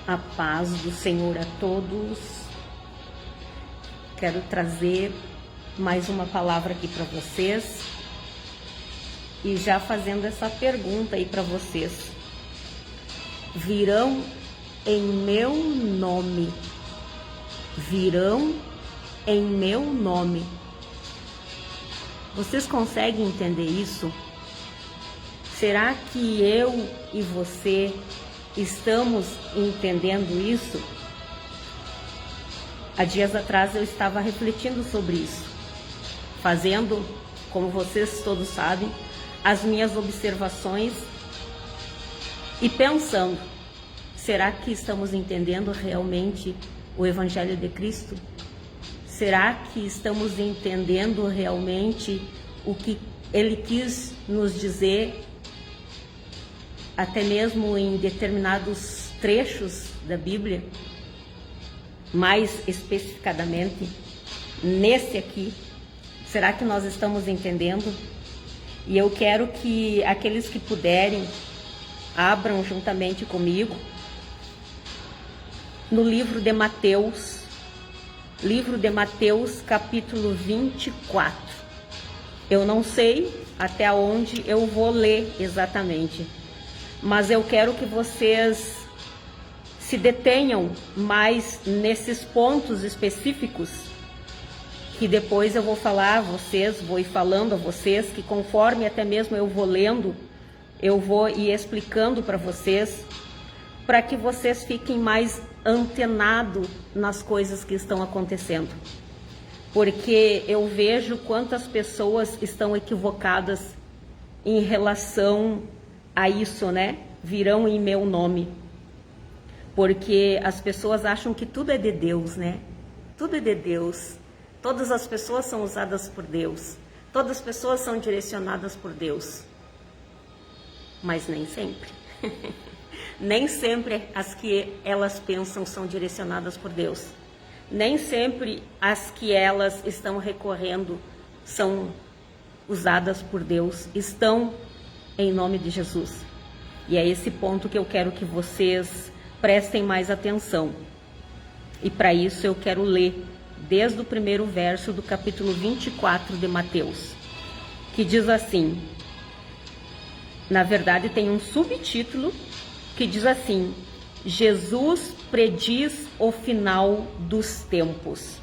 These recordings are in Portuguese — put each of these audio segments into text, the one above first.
A paz do Senhor a todos. Quero trazer mais uma palavra aqui para vocês e já fazendo essa pergunta aí para vocês. Virão em meu nome. Virão em meu nome. Vocês conseguem entender isso? Será que eu e você estamos entendendo isso? Há dias atrás eu estava refletindo sobre isso, fazendo, como vocês todos sabem, as minhas observações e pensando, será que estamos entendendo realmente o Evangelho de Cristo? Será que estamos entendendo realmente o que Ele quis nos dizer, até mesmo em determinados trechos da Bíblia, mais especificadamente nesse aqui? Será que nós estamos entendendo? E eu quero que aqueles que puderem abram juntamente comigo no livro de Mateus, capítulo 24. Eu não sei até onde eu vou ler exatamente, mas eu quero que vocês se detenham mais nesses pontos específicos, que depois eu vou falar a vocês, vou ir falando a vocês, que conforme até mesmo eu vou lendo, eu vou ir explicando para vocês, para que vocês fiquem mais antenados nas coisas que estão acontecendo. Porque eu vejo quantas pessoas estão equivocadas em relação a isso, né? Virão em meu nome. Porque as pessoas acham que tudo é de Deus, né? Tudo é de Deus. Todas as pessoas são usadas por Deus. Todas as pessoas são direcionadas por Deus. Mas nem sempre. Nem sempre as que elas pensam são direcionadas por Deus. Nem sempre as que elas estão recorrendo são usadas por Deus. Estão em nome de Jesus. E é esse ponto que eu quero que vocês prestem mais atenção. E para isso eu quero ler desde o primeiro verso do capítulo 24 de Mateus, que diz assim, na verdade tem um subtítulo que diz assim: Jesus prediz o final dos tempos.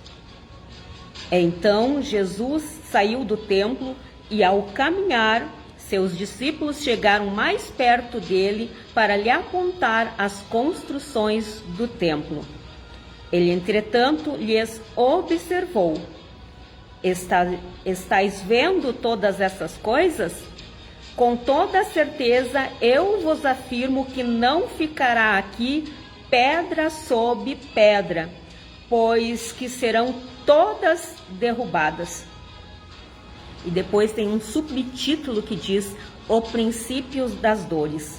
Então Jesus saiu do templo e, ao caminhar, seus discípulos chegaram mais perto dele para lhe apontar as construções do templo. Ele, entretanto, lhes observou: Estais vendo todas essas coisas? Com toda certeza eu vos afirmo que não ficará aqui pedra sobre pedra, pois que serão todas derrubadas. E depois tem um subtítulo que diz: O princípio das dores.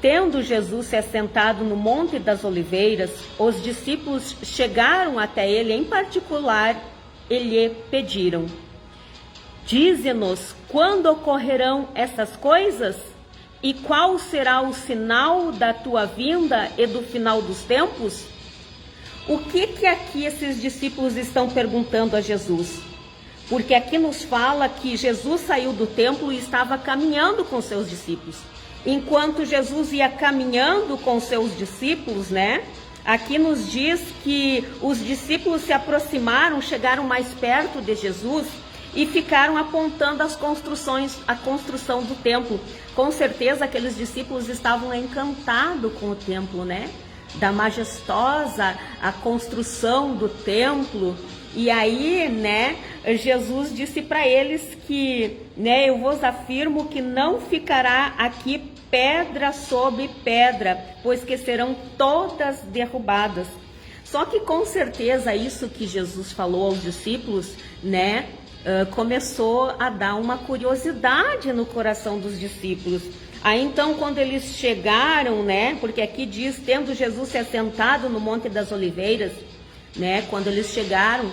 Tendo Jesus se assentado no Monte das Oliveiras, os discípulos chegaram até ele em particular e lhe pediram: Dize-nos quando ocorrerão essas coisas? E qual será o sinal da tua vinda e do final dos tempos? O que aqui esses discípulos estão perguntando a Jesus? Porque aqui nos fala que Jesus saiu do templo e estava caminhando com seus discípulos. Enquanto Jesus ia caminhando com seus discípulos, né? Aqui nos diz que os discípulos se aproximaram, chegaram mais perto de Jesus e ficaram apontando as construções, a construção do templo. Com certeza aqueles discípulos estavam encantados com o templo, né? Da majestosa a construção do templo. E aí, né, Jesus disse para eles que, né, eu vos afirmo que não ficará aqui pedra sobre pedra, pois que serão todas derrubadas. Só que com certeza isso que Jesus falou aos discípulos, né, começou a dar uma curiosidade no coração dos discípulos. Aí então, quando eles chegaram, né, porque aqui diz, tendo Jesus se assentado no Monte das Oliveiras, né, quando eles chegaram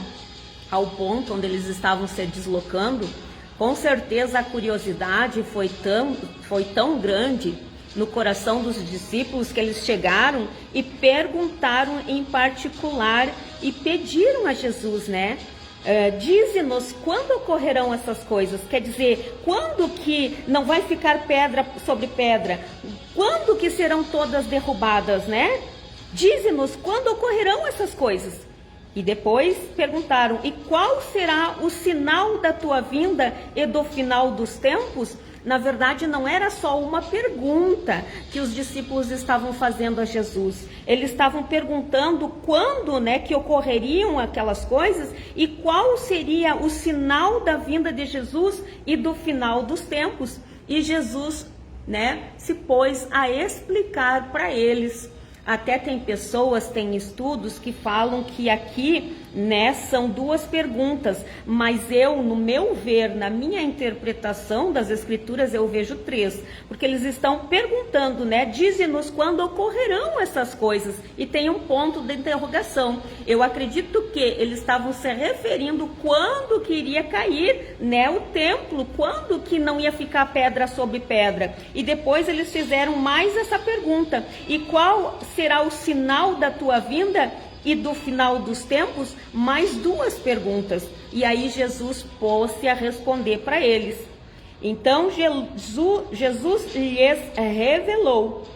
ao ponto onde eles estavam se deslocando, com certeza a curiosidade foi tão grande no coração dos discípulos, que eles chegaram e perguntaram em particular e pediram a Jesus, né? Dize-nos quando ocorrerão essas coisas, quer dizer, quando que não vai ficar pedra sobre pedra, quando que serão todas derrubadas, né? Dize-nos quando ocorrerão essas coisas. E depois perguntaram, e qual será o sinal da tua vinda e do final dos tempos? Na verdade, não era só uma pergunta que os discípulos estavam fazendo a Jesus. Eles estavam perguntando quando, né, que ocorreriam aquelas coisas e qual seria o sinal da vinda de Jesus e do final dos tempos. E Jesus, né, se pôs a explicar para eles. Até tem pessoas, tem estudos que falam que aqui, né, são duas perguntas, mas eu, no meu ver, na minha interpretação das escrituras, eu vejo três, porque eles estão perguntando, né, dize-nos quando ocorrerão essas coisas, e tem um ponto de interrogação. Eu acredito que eles estavam se referindo quando que iria cair, né, o templo, quando que não ia ficar pedra sobre pedra, e depois eles fizeram mais essa pergunta, e qual será o sinal da tua vinda e do final dos tempos? Mais duas perguntas. E aí Jesus pôs-se a responder para eles. Então Jesus lhes revelou: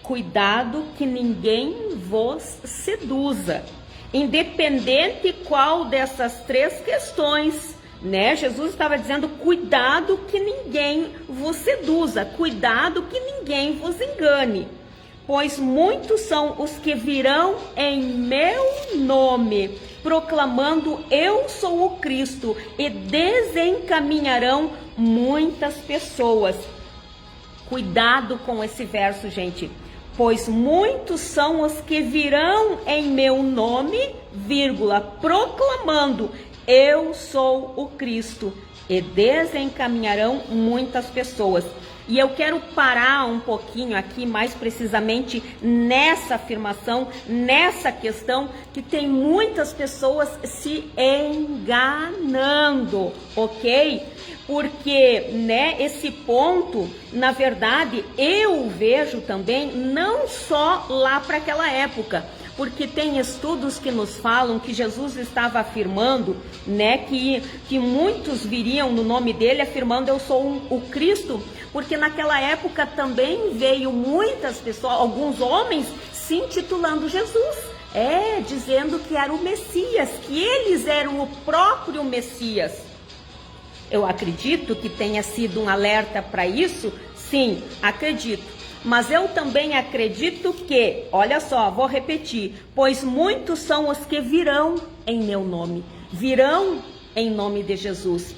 cuidado que ninguém vos seduza. Independente qual dessas três questões, né? Jesus estava dizendo: cuidado que ninguém vos seduza, cuidado que ninguém vos engane. Pois muitos são os que virão em meu nome, proclamando eu sou o Cristo, e desencaminharão muitas pessoas. Cuidado com esse verso, gente. Pois muitos são os que virão em meu nome, vírgula, proclamando eu sou o Cristo, e desencaminharão muitas pessoas. E eu quero parar um pouquinho aqui, mais precisamente nessa afirmação, nessa questão, que tem muitas pessoas se enganando, ok? Porque, né, esse ponto, na verdade, eu vejo também não só lá para aquela época, porque tem estudos que nos falam que Jesus estava afirmando, né, que muitos viriam no nome dele afirmando eu sou o Cristo, porque naquela época também veio muitas pessoas, alguns homens se intitulando Jesus, dizendo que era o Messias, que eles eram o próprio Messias. Eu acredito que tenha sido um alerta para isso, sim, acredito. Mas eu também acredito que, olha só, vou repetir, pois muitos são os que virão em meu nome, virão em nome de Jesus.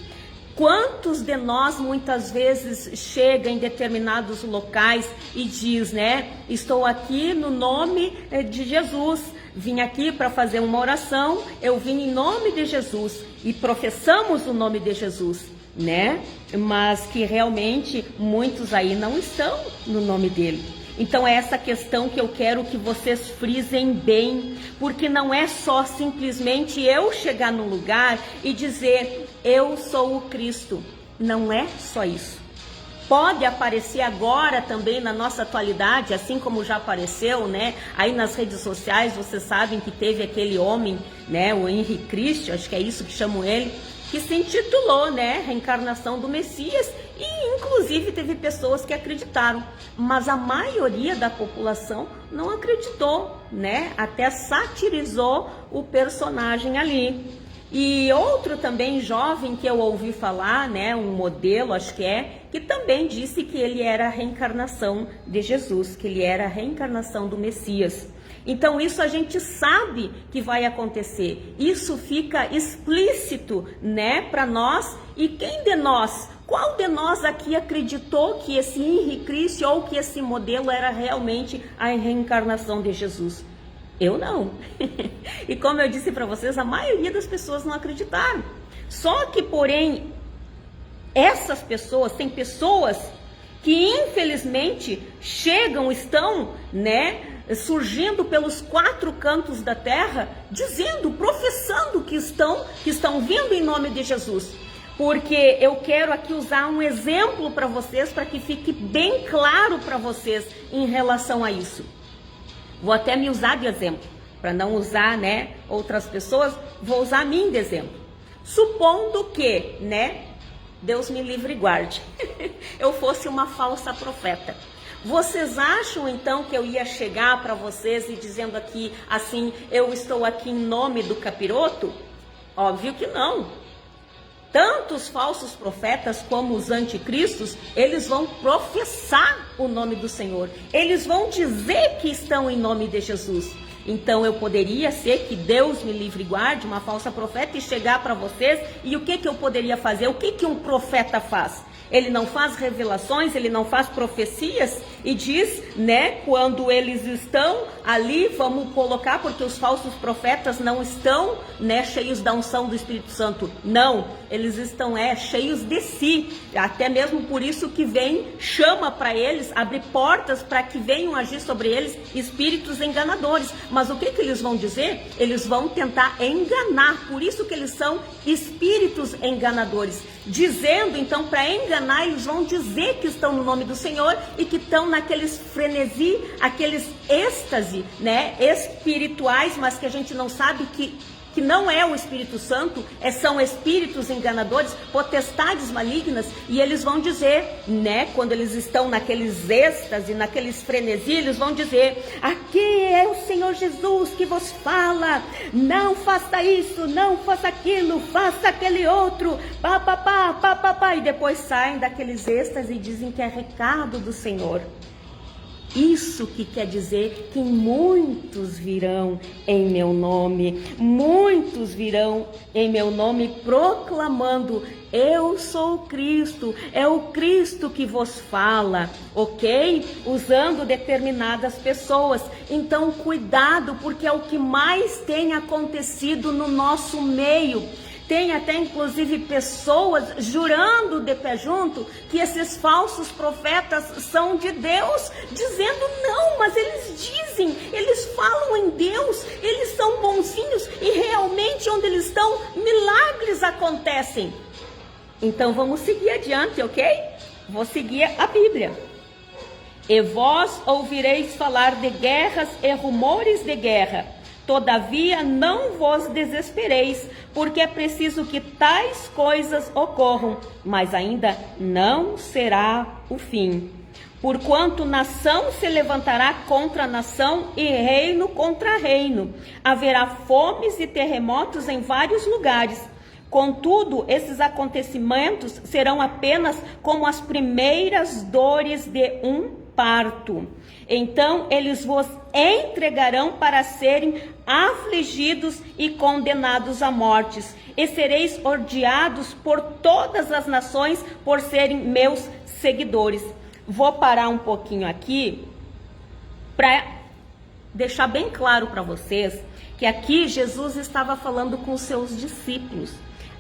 Quantos de nós muitas vezes chega em determinados locais e diz, né, estou aqui no nome de Jesus, vim aqui para fazer uma oração, eu vim em nome de Jesus e professamos o nome de Jesus, né? Mas que realmente muitos aí não estão no nome dele. Então é essa questão que eu quero que vocês frisem bem, porque não é só simplesmente eu chegar num lugar e dizer eu sou o Cristo, não é só isso. Pode aparecer agora também na nossa atualidade, assim como já apareceu, né? Aí nas redes sociais, vocês sabem que teve aquele homem, né? O Henrique Cristo, acho que é isso que chamam ele, que se intitulou, né, reencarnação do Messias, e inclusive teve pessoas que acreditaram, mas a maioria da população não acreditou, né, até satirizou o personagem ali. E outro também jovem que eu ouvi falar, né, um modelo, acho que também disse que ele era a reencarnação de Jesus, que ele era a reencarnação do Messias. Então isso a gente sabe que vai acontecer, isso fica explícito, né, para nós. E quem de nós, qual de nós aqui acreditou que esse Henrique Cristo ou que esse modelo era realmente a reencarnação de Jesus? Eu não. E como eu disse para vocês, a maioria das pessoas não acreditaram. Só que, porém, essas pessoas, tem pessoas que infelizmente estão, né, surgindo pelos quatro cantos da terra, dizendo, professando que estão vindo em nome de Jesus. porque eu quero aqui usar um exemplo para vocês, para que fique bem claro para vocês em relação a isso. Vou até me usar de exemplo, para não usar, né, outras pessoas, vou usar a mim de exemplo. Supondo que, né, Deus me livre e guarde, eu fosse uma falsa profeta. Vocês acham então que eu ia chegar para vocês e dizendo aqui assim, eu estou aqui em nome do capiroto? Óbvio que não. Tanto os falsos profetas como os anticristos, eles vão professar o nome do Senhor. Eles vão dizer que estão em nome de Jesus. Então eu poderia ser, que Deus me livre e guarde, uma falsa profeta, e chegar para vocês, e o que eu poderia fazer? O que um profeta faz? Ele não faz revelações, ele não faz profecias e diz, né, quando eles estão ali, vamos colocar, porque os falsos profetas não estão, né, cheios da unção do Espírito Santo. Não, eles estão cheios de si. Até mesmo por isso que vem, chama para eles, abre portas para que venham agir sobre eles espíritos enganadores. Mas o que eles vão dizer? Eles vão tentar enganar. Por isso que eles são espíritos enganadores. Dizendo, então, para enganar, eles vão dizer que estão no nome do Senhor e que estão naqueles frenesi, aqueles êxtase, né, espirituais, mas que a gente não sabe que não é o Espírito Santo, são espíritos enganadores, potestades malignas, e eles vão dizer, né, quando eles estão naqueles êxtase, naqueles frenesi, eles vão dizer, aqui é o Senhor Jesus que vos fala, não faça isso, não faça aquilo, faça aquele outro, pá, e depois saem daqueles êxtase e dizem que é recado do Senhor. Isso que quer dizer que muitos virão em meu nome, muitos virão em meu nome proclamando, eu sou o Cristo, é o Cristo que vos fala, ok? Usando determinadas pessoas. Então cuidado, porque é o que mais tem acontecido no nosso meio. Tem até inclusive pessoas jurando de pé junto que esses falsos profetas são de Deus, dizendo não, mas eles dizem, eles falam em Deus, eles são bonzinhos e realmente onde eles estão, milagres acontecem. Então vamos seguir adiante, ok? Vou seguir a Bíblia. E vós ouvireis falar de guerras e rumores de guerra. Todavia não vos desespereis, porque é preciso que tais coisas ocorram, mas ainda não será o fim. Porquanto nação se levantará contra nação e reino contra reino. Haverá fomes e terremotos em vários lugares. Contudo, esses acontecimentos serão apenas como as primeiras dores de um parto. Então eles vos entregarão para serem afligidos e condenados à morte, e sereis odiados por todas as nações por serem meus seguidores. Vou parar um pouquinho aqui para deixar bem claro para vocês que aqui Jesus estava falando com os seus discípulos.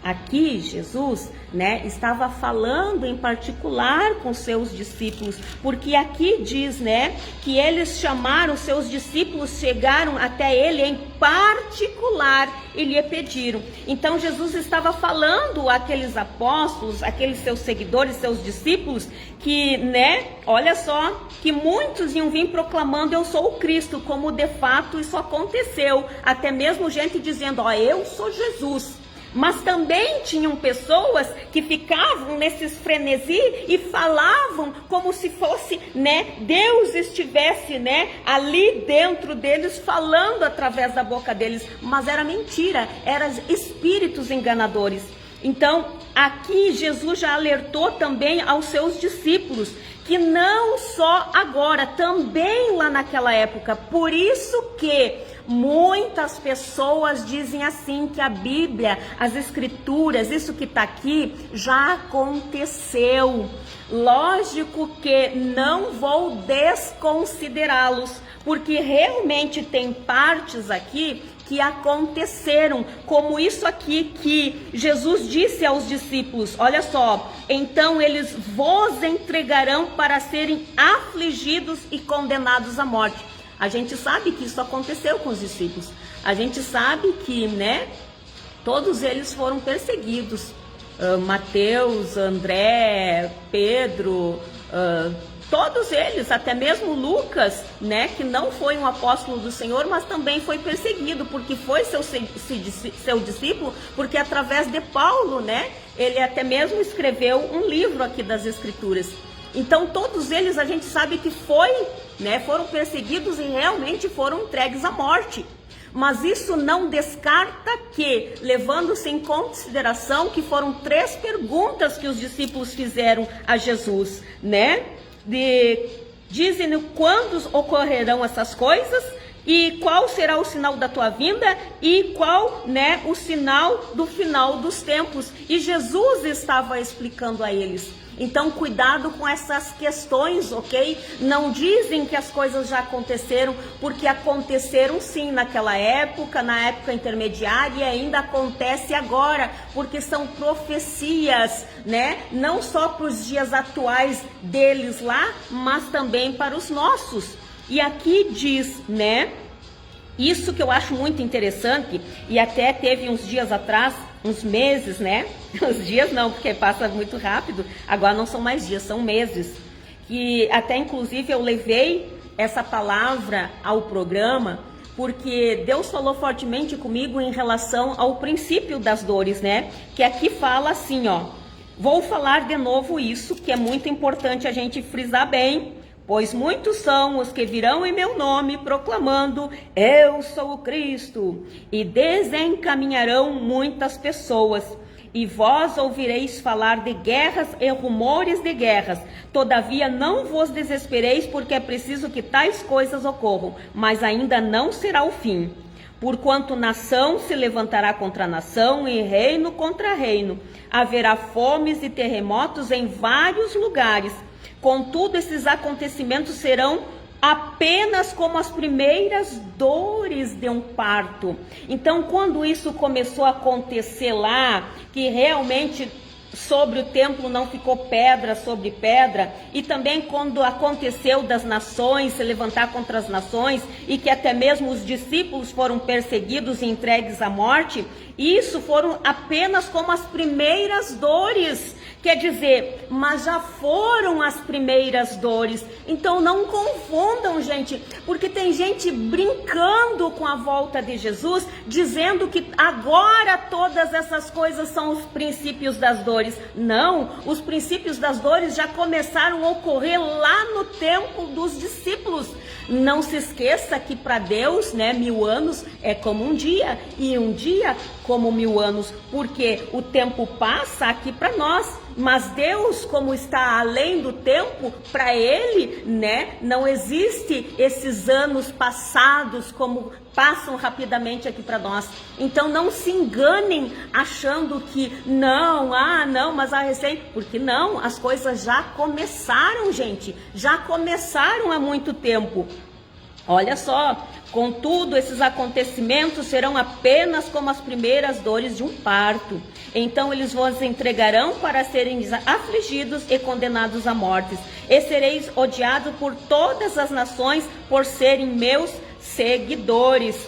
Aqui Jesus, né, estava falando em particular com seus discípulos, porque aqui diz, né, que eles chamaram seus discípulos, chegaram até ele em particular e lhe pediram. Então Jesus estava falando àqueles apóstolos, aqueles seus seguidores, seus discípulos, que, né, olha só, que muitos iam vir proclamando, eu sou o Cristo, como de fato isso aconteceu, até mesmo gente dizendo, ó, eu sou Jesus. Mas também tinham pessoas que ficavam nesses frenesi e falavam como se fosse, né, Deus estivesse, né, ali dentro deles, falando através da boca deles. Mas era mentira, eram espíritos enganadores. Então, aqui Jesus já alertou também aos seus discípulos, que não só agora, também lá naquela época. Por isso que muitas pessoas dizem assim, que a Bíblia, as Escrituras, isso que está aqui, já aconteceu. Lógico que não vou desconsiderá-los, porque realmente tem partes aqui que aconteceram, como isso aqui que Jesus disse aos discípulos, olha só, então eles vos entregarão para serem afligidos e condenados à morte. A gente sabe que isso aconteceu com os discípulos, a gente sabe que, né, todos eles foram perseguidos, Mateus, André, Pedro, todos eles, até mesmo Lucas, né, que não foi um apóstolo do Senhor, mas também foi perseguido, porque foi seu discípulo, porque através de Paulo, né, ele até mesmo escreveu um livro aqui das Escrituras. Então todos eles a gente sabe que foram perseguidos e realmente foram entregues à morte. Mas isso não descarta que, levando-se em consideração que foram 3 perguntas que os discípulos fizeram a Jesus, né? Dizem quando ocorrerão essas coisas e qual será o sinal da tua vinda e qual, né, o sinal do final dos tempos. E Jesus estava explicando a eles. Então, cuidado com essas questões, ok? Não dizem que as coisas já aconteceram, porque aconteceram sim naquela época, na época intermediária, e ainda acontece agora, porque são profecias, né? Não só para os dias atuais deles lá, mas também para os nossos. E aqui diz, né? Isso que eu acho muito interessante, e até teve uns dias atrás, uns meses, né? Os dias não, porque passa muito rápido, agora não são mais dias, são meses. Que até inclusive eu levei essa palavra ao programa, porque Deus falou fortemente comigo em relação ao princípio das dores, né? Que aqui fala assim, ó. Vou falar de novo isso, que é muito importante a gente frisar bem. Pois muitos são os que virão em meu nome, proclamando, eu sou o Cristo, e desencaminharão muitas pessoas. E vós ouvireis falar de guerras e rumores de guerras. Todavia não vos desespereis, porque é preciso que tais coisas ocorram, mas ainda não será o fim. Porquanto nação se levantará contra nação e reino contra reino. Haverá fomes e terremotos em vários lugares. Contudo, esses acontecimentos serão apenas como as primeiras dores de um parto. Então, quando isso começou a acontecer lá, que realmente sobre o templo não ficou pedra sobre pedra, e também quando aconteceu das nações se levantar contra as nações, e que até mesmo os discípulos foram perseguidos e entregues à morte, isso foram apenas como as primeiras dores. Quer dizer, mas já foram as primeiras dores. Então não confundam, gente, porque tem gente brincando com a volta de Jesus, dizendo que agora todas essas coisas são os princípios das dores. Não, os princípios das dores já começaram a ocorrer lá no tempo dos discípulos. Não se esqueça que para Deus, né, 1000 anos é como um dia, e um dia como 1000 anos, porque o tempo passa aqui para nós. Mas Deus, como está além do tempo, para Ele, né, não existe esses anos passados como passam rapidamente aqui para nós. Então não se enganem achando que não, mas a recém, porque não, as coisas já começaram, gente, já começaram há muito tempo. Olha só, contudo, esses acontecimentos serão apenas como as primeiras dores de um parto. Então eles vos entregarão para serem afligidos e condenados à morte. E sereis odiados por todas as nações por serem meus seguidores.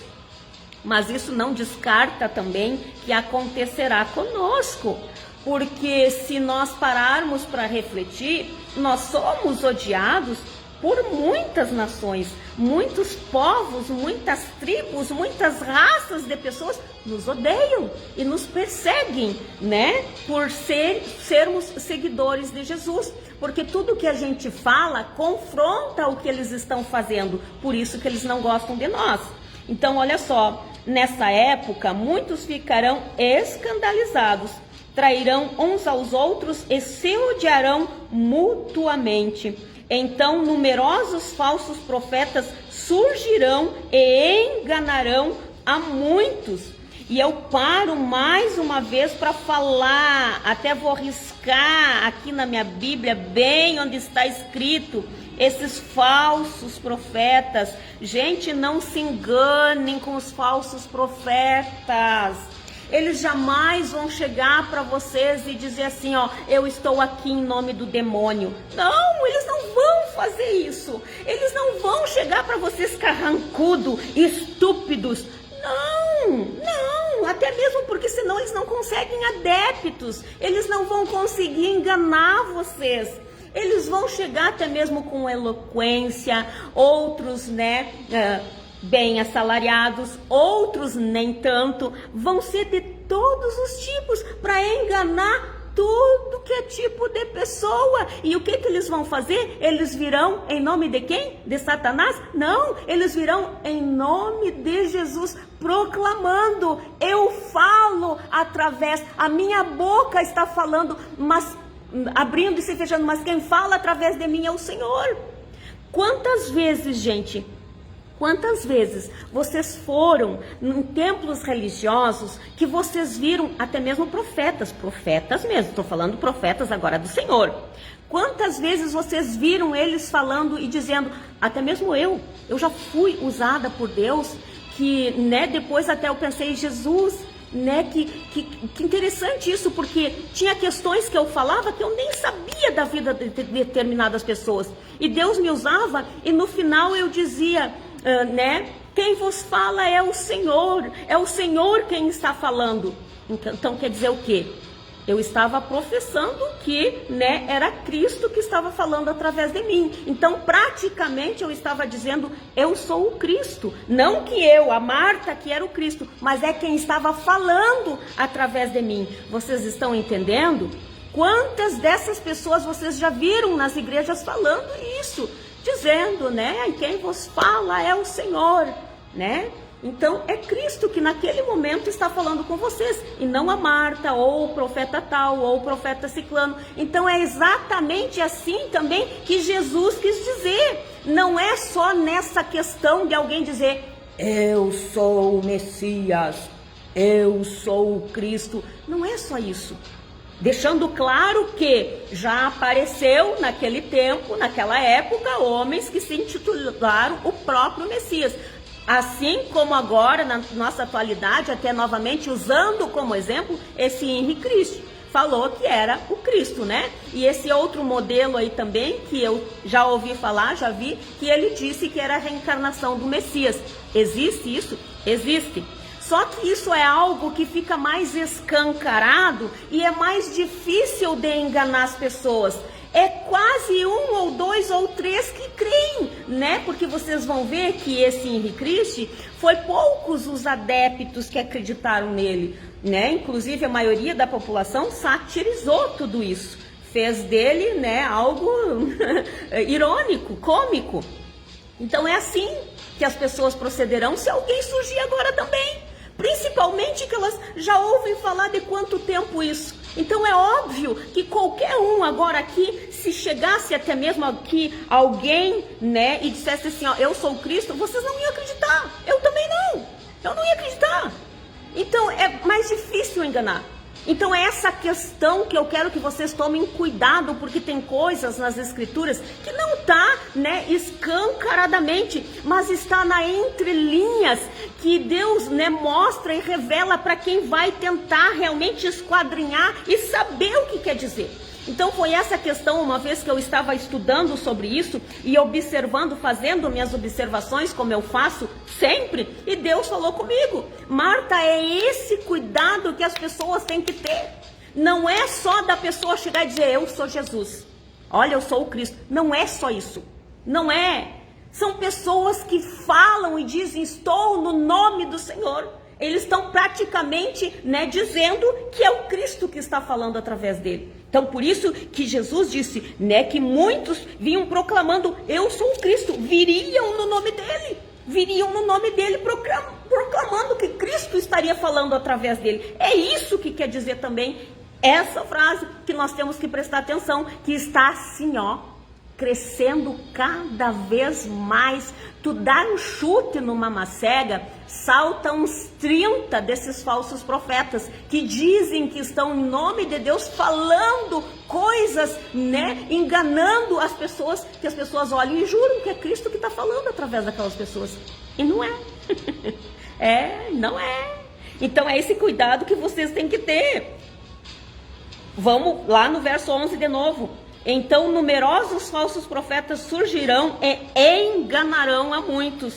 Mas isso não descarta também que acontecerá conosco. Porque se nós pararmos para refletir, nós somos odiados por muitas nações, muitos povos, muitas tribos, muitas raças de pessoas nos odeiam e nos perseguem, né? Por sermos seguidores de Jesus. Porque tudo que a gente fala confronta o que eles estão fazendo, por isso que eles não gostam de nós. Então, olha só, nessa época, muitos ficarão escandalizados, trairão uns aos outros e se odiarão mutuamente. Então, numerosos falsos profetas surgirão e enganarão a muitos. E eu paro mais uma vez para falar, até vou riscar aqui na minha Bíblia, bem onde está escrito, esses falsos profetas. Gente, não se enganem com os falsos profetas. Eles jamais vão chegar para vocês e dizer assim, ó, eu estou aqui em nome do demônio. Não, eles não vão fazer isso. Eles não vão chegar para vocês carrancudo, estúpidos. Não, a até mesmo porque senão eles não conseguem adeptos, eles não vão conseguir enganar vocês. Eles vão chegar até mesmo com eloquência, outros, né, bem assalariados, outros nem tanto, vão ser de todos os tipos para enganar tudo que é tipo de pessoa. E o que eles vão fazer? Eles virão em nome de quem? De Satanás? Não, eles virão em nome de Jesus, proclamando: eu falo através, a minha boca está falando, mas abrindo e se fechando, mas quem fala através de mim é o Senhor. Quantas vezes, gente, quantas vezes vocês foram em templos religiosos que vocês viram até mesmo profetas mesmo, estou falando profetas agora do Senhor. Quantas vezes vocês viram eles falando e dizendo, até mesmo eu já fui usada por Deus, que, né, depois até eu pensei, Jesus, né, que interessante isso, porque tinha questões que eu falava que eu nem sabia da vida de determinadas pessoas, e Deus me usava, e no final eu dizia, né, quem vos fala é o Senhor quem está falando. Então quer dizer o quê? Eu estava professando que, né, era Cristo que estava falando através de mim. Então, praticamente, eu estava dizendo, eu sou o Cristo. Não que eu, a Marta, que era o Cristo, mas é quem estava falando através de mim. Vocês estão entendendo? Quantas dessas pessoas vocês já viram nas igrejas falando isso? Dizendo, né, quem vos fala é o Senhor, né? Então, é Cristo que naquele momento está falando com vocês, e não a Marta, ou o profeta tal, ou o profeta ciclano. Então, é exatamente assim também que Jesus quis dizer. Não é só nessa questão de alguém dizer, eu sou o Messias, eu sou o Cristo. Não é só isso. Deixando claro que já apareceu naquele tempo, naquela época, homens que se intitularam o próprio Messias. Assim como agora, na nossa atualidade, até novamente usando como exemplo, esse Henri Cristo falou que era o Cristo, né? E esse outro modelo aí também, que eu já ouvi falar, já vi, que ele disse que era a reencarnação do Messias. Existe isso? Existe. Só que isso é algo que fica mais escancarado e é mais difícil de enganar as pessoas. É quase 1 ou 2 ou 3 que creem, né? Porque vocês vão ver que esse Henri Cristo foi poucos os adeptos que acreditaram nele, né? Inclusive a maioria da população satirizou tudo isso, fez dele, né, algo irônico, cômico. Então é assim que as pessoas procederão se alguém surgir agora também. Principalmente que elas já ouvem falar de quanto tempo isso. Então é óbvio que qualquer um agora aqui, se chegasse até mesmo aqui alguém, né, e dissesse assim, ó, eu sou o Cristo, vocês não iam acreditar. Eu também não. Eu não ia acreditar. Então é mais difícil enganar. Então é essa questão que eu quero que vocês tomem cuidado, porque tem coisas nas escrituras que não está, né, escancaradamente, mas está na entrelinhas, que Deus, né, mostra e revela para quem vai tentar realmente esquadrinhar e saber o que quer dizer. Então foi essa questão, uma vez que eu estava estudando sobre isso e observando, fazendo minhas observações, como eu faço sempre, e Deus falou comigo, Marta, é esse cuidado que as pessoas têm que ter. Não é só da pessoa chegar e dizer, eu sou Jesus, olha, eu sou o Cristo. Não é só isso, não é. São pessoas que falam e dizem, estou no nome do Senhor. Eles estão praticamente, né, dizendo que é o Cristo que está falando através dele. Então, por isso que Jesus disse, né, que muitos vinham proclamando, eu sou o Cristo, viriam no nome dele, proclamando que Cristo estaria falando através dele. É isso que quer dizer também essa frase que nós temos que prestar atenção, que está assim, ó, crescendo cada vez mais. Tu dá um chute numa macega, salta uns 30 desses falsos profetas que dizem que estão em nome de Deus falando coisas, né, enganando as pessoas, que as pessoas olham e juram que é Cristo que está falando através daquelas pessoas, e não é. Não é. Então é esse cuidado que vocês têm que ter. Vamos lá no verso 11 de novo. Então numerosos falsos profetas surgirão e enganarão a muitos.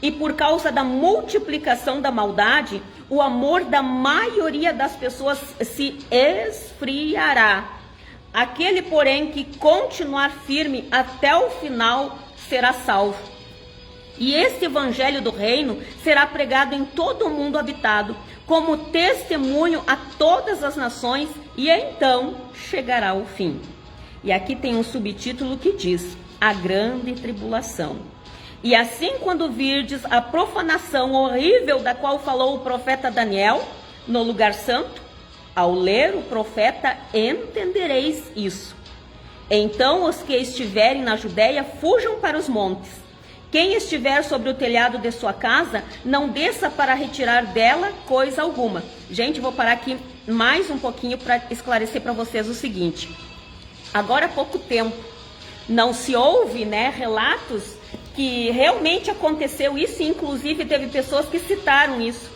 E por causa da multiplicação da maldade, o amor da maioria das pessoas se esfriará. Aquele, porém, que continuar firme até o final será salvo. E este evangelho do reino será pregado em todo o mundo habitado, como testemunho a todas as nações, e então chegará o fim. E aqui tem um subtítulo que diz: a grande tribulação. E assim, quando virdes a profanação horrível da qual falou o profeta Daniel no lugar santo, ao ler o profeta entendereis isso. Então os que estiverem na Judéia fujam para os montes. Quem estiver sobre o telhado de sua casa, não desça para retirar dela coisa alguma. Gente, vou parar aqui mais um pouquinho para esclarecer para vocês o seguinte. Agora há pouco tempo, não se ouve, relatos que realmente aconteceu isso, e inclusive teve pessoas que citaram isso.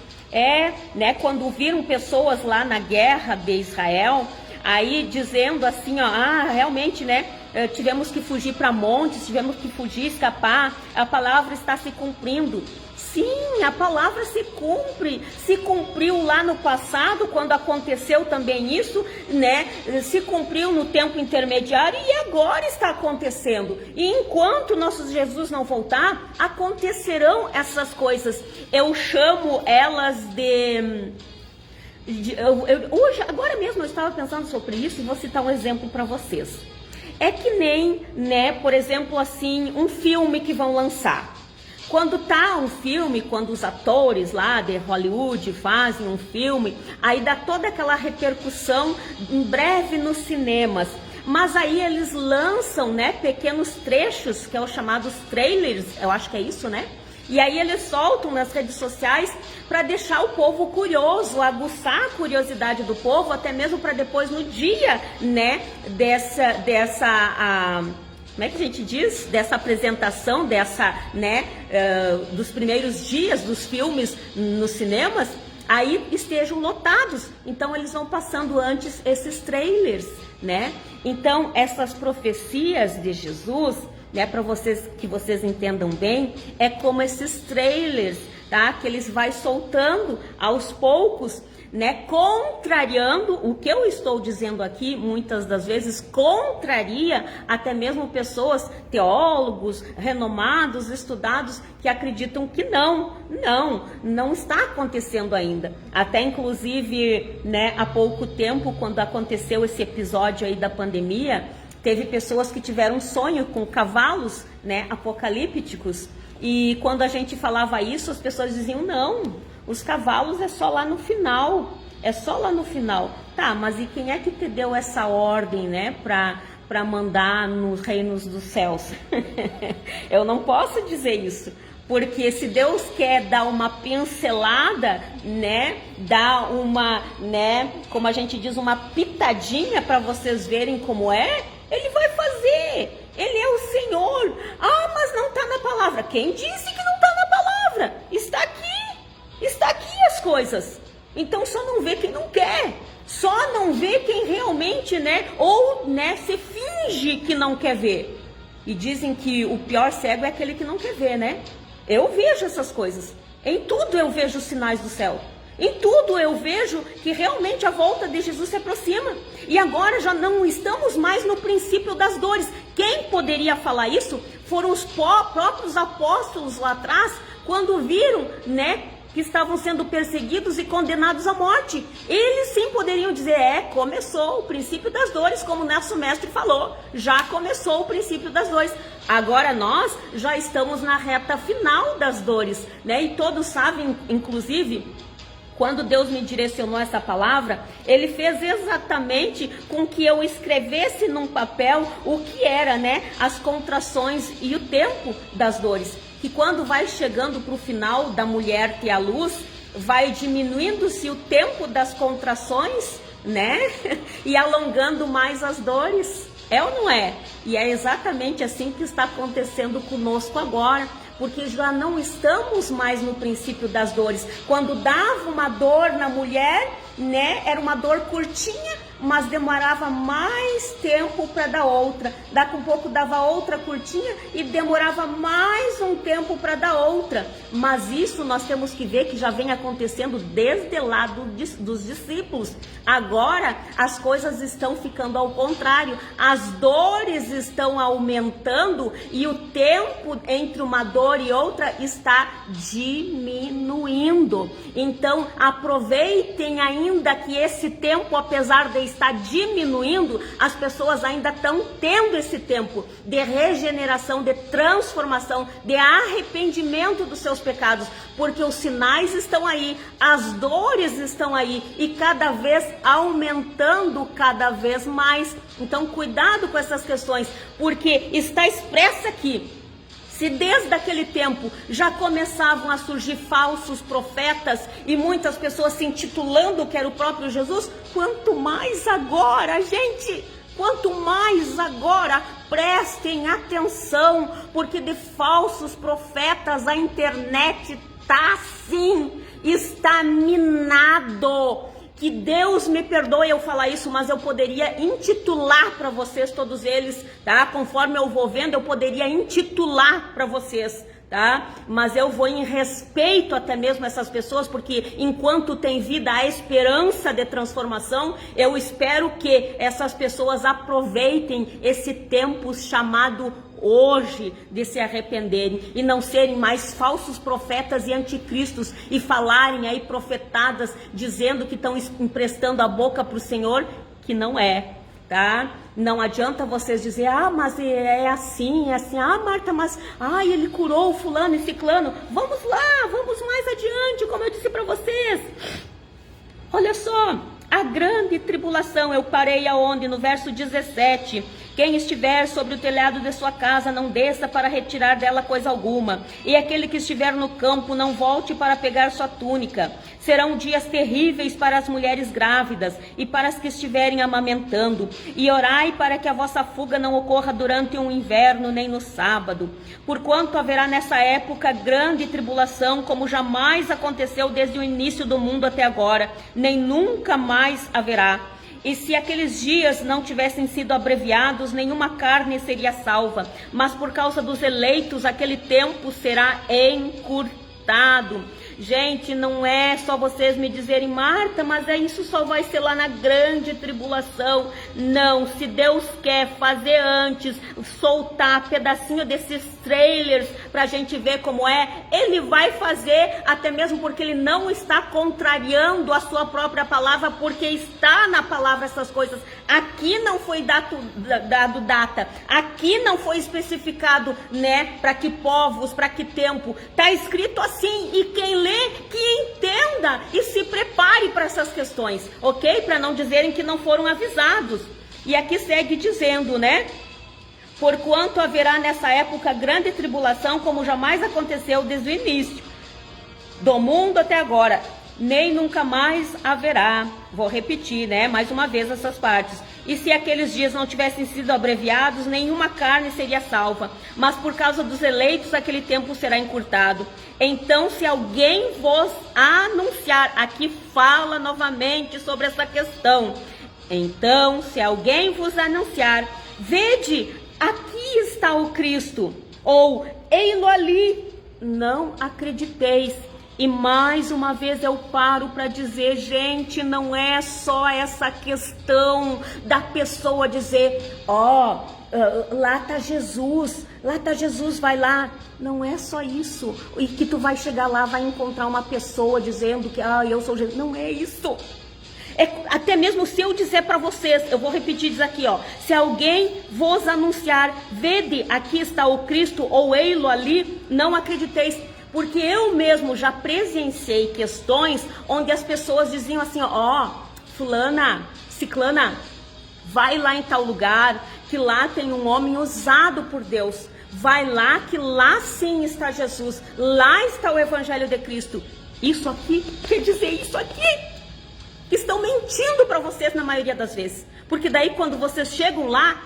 Quando viram pessoas lá na guerra de Israel, aí dizendo assim, realmente, tivemos que fugir para montes, tivemos que fugir, escapar, a palavra está se cumprindo. Sim, a palavra se cumpre, se cumpriu lá no passado, quando aconteceu também isso, se cumpriu no tempo intermediário e agora está acontecendo. E enquanto nosso Jesus não voltar, acontecerão essas coisas. Eu chamo elas hoje, agora mesmo eu estava pensando sobre isso e vou citar um exemplo para vocês. É que nem, por exemplo, assim, um filme que vão lançar. Quando tá um filme, quando os atores lá de Hollywood fazem um filme, aí dá toda aquela repercussão em breve nos cinemas. Mas aí eles lançam, pequenos trechos, que é os chamados trailers, eu acho que é isso, E aí eles soltam nas redes sociais para deixar o povo curioso, aguçar a curiosidade do povo, até mesmo para depois no dia, como é que a gente diz? Dessa apresentação, dos primeiros dias dos filmes nos cinemas, aí estejam lotados. Então eles vão passando antes esses trailers, Então essas profecias de Jesus, para que vocês entendam bem, é como esses trailers, que eles vai soltando aos poucos, contrariando o que eu estou dizendo aqui, muitas das vezes contraria até mesmo pessoas, teólogos, renomados, estudados, que acreditam que não está acontecendo ainda. Até inclusive, há pouco tempo, quando aconteceu esse episódio aí da pandemia, teve pessoas que tiveram um sonho com cavalos, apocalípticos, e quando a gente falava isso, as pessoas diziam, não, os cavalos é só lá no final, Tá, mas e quem é que te deu essa ordem, para mandar nos reinos dos céus? Eu não posso dizer isso, porque se Deus quer dar uma pincelada, dar uma, como a gente diz, uma pitadinha para vocês verem como é, Ele vai fazer. Ele é o Senhor. Mas não está na palavra. Quem disse que não está na palavra? Está aqui as coisas. Então só não vê quem não quer. Só não vê quem realmente, se finge que não quer ver. E dizem que o pior cego é aquele que não quer ver, Eu vejo essas coisas. Em tudo eu vejo os sinais do céu. Em tudo eu vejo que realmente a volta de Jesus se aproxima. E agora já não estamos mais no princípio das dores. Quem poderia falar isso foram os próprios apóstolos lá atrás, quando viram, que estavam sendo perseguidos e condenados à morte. Eles sim poderiam dizer, começou o princípio das dores, como o nosso mestre falou. Já começou o princípio das dores. Agora nós já estamos na reta final das dores, E todos sabem, inclusive, quando Deus me direcionou essa palavra, Ele fez exatamente com que eu escrevesse num papel o que era, as contrações e o tempo das dores. Que quando vai chegando para o final da mulher ter a luz, vai diminuindo-se o tempo das contrações, E alongando mais as dores. É ou não é? E é exatamente assim que está acontecendo conosco agora. Porque já não estamos mais no princípio das dores. Quando dava uma dor na mulher, era uma dor curtinha, mas demorava mais tempo para dar outra. Daqui um pouco dava outra curtinha e demorava mais um tempo para dar outra. Mas isso nós temos que ver que já vem acontecendo desde lá dos discípulos. Agora as coisas estão ficando ao contrário, as dores estão aumentando e o tempo entre uma dor e outra está diminuindo. Então aproveitem ainda que esse tempo, apesar de estar diminuindo, as pessoas ainda estão tendo esse tempo de regeneração, de transformação, de arrependimento dos seus pecados, porque os sinais estão aí, as dores estão aí e cada vez aumentando cada vez mais. Então cuidado com essas questões, porque está expresso aqui. Se desde aquele tempo já começavam a surgir falsos profetas e muitas pessoas se intitulando que era o próprio Jesus, quanto mais agora, gente, quanto mais agora, prestem atenção, porque de falsos profetas a internet tá assim, está minado. Que Deus me perdoe eu falar isso, mas eu poderia intitular para vocês todos eles, tá? Conforme eu vou vendo, eu poderia intitular para vocês, tá? Mas eu vou em respeito até mesmo a essas pessoas, porque enquanto tem vida a esperança de transformação, eu espero que essas pessoas aproveitem esse tempo chamado hoje de se arrependerem e não serem mais falsos profetas e anticristos e falarem aí profetadas dizendo que estão emprestando a boca para o Senhor, que não é, tá? Não adianta vocês dizer, mas é assim, Marta, mas, ele curou o fulano e ciclano, vamos lá, vamos mais adiante, como eu disse para vocês. Olha só, a grande tribulação, eu parei aonde? No verso 17, quem estiver sobre o telhado de sua casa, não desça para retirar dela coisa alguma, e aquele que estiver no campo, não volte para pegar sua túnica. Serão dias terríveis para as mulheres grávidas e para as que estiverem amamentando, e orai para que a vossa fuga não ocorra durante um inverno, nem no sábado, porquanto haverá nessa época grande tribulação, como jamais aconteceu desde o início do mundo até agora, nem nunca mais haverá. E se aqueles dias não tivessem sido abreviados, nenhuma carne seria salva, mas por causa dos eleitos, aquele tempo será encurtado. Gente, não é só vocês me dizerem, Marta, mas isso só vai ser lá na grande tribulação. Não, se Deus quer fazer antes, soltar pedacinho desses trailers pra gente ver como é, Ele vai fazer, até mesmo porque Ele não está contrariando a sua própria palavra, porque está na palavra essas coisas. Aqui não foi dado data, aqui não foi especificado, né, para que povos, para que tempo. Tá escrito assim, e quem lê, que entenda e se prepare para essas questões, ok? Para não dizerem que não foram avisados. E aqui segue dizendo, né? Porquanto haverá nessa época grande tribulação, como jamais aconteceu desde o início do mundo até agora, nem nunca mais haverá. Vou repetir, né? Mais uma vez essas partes. E se aqueles dias não tivessem sido abreviados, nenhuma carne seria salva, mas por causa dos eleitos aquele tempo será encurtado. Então, se alguém vos anunciar, aqui fala novamente sobre essa questão. Então, se alguém vos anunciar, vede, aqui está o Cristo, ou ei-lo ali, não acrediteis. E mais uma vez eu paro para dizer, gente, não é só essa questão da pessoa dizer, lá está Jesus, vai lá. Não é só isso, e que tu vai chegar lá, vai encontrar uma pessoa dizendo que, eu sou Jesus. Não é isso. Até mesmo se eu dizer para vocês, eu vou repetir isso aqui, se alguém vos anunciar, vede, aqui está o Cristo, ou ei-lo ali, não acrediteis. Porque eu mesmo já presenciei questões onde as pessoas diziam assim, fulana, ciclana, vai lá em tal lugar, que lá tem um homem usado por Deus. Vai lá, que lá sim está Jesus, lá está o Evangelho de Cristo. Isso aqui quer dizer isso aqui. Estão mentindo para vocês na maioria das vezes. Porque daí quando vocês chegam lá,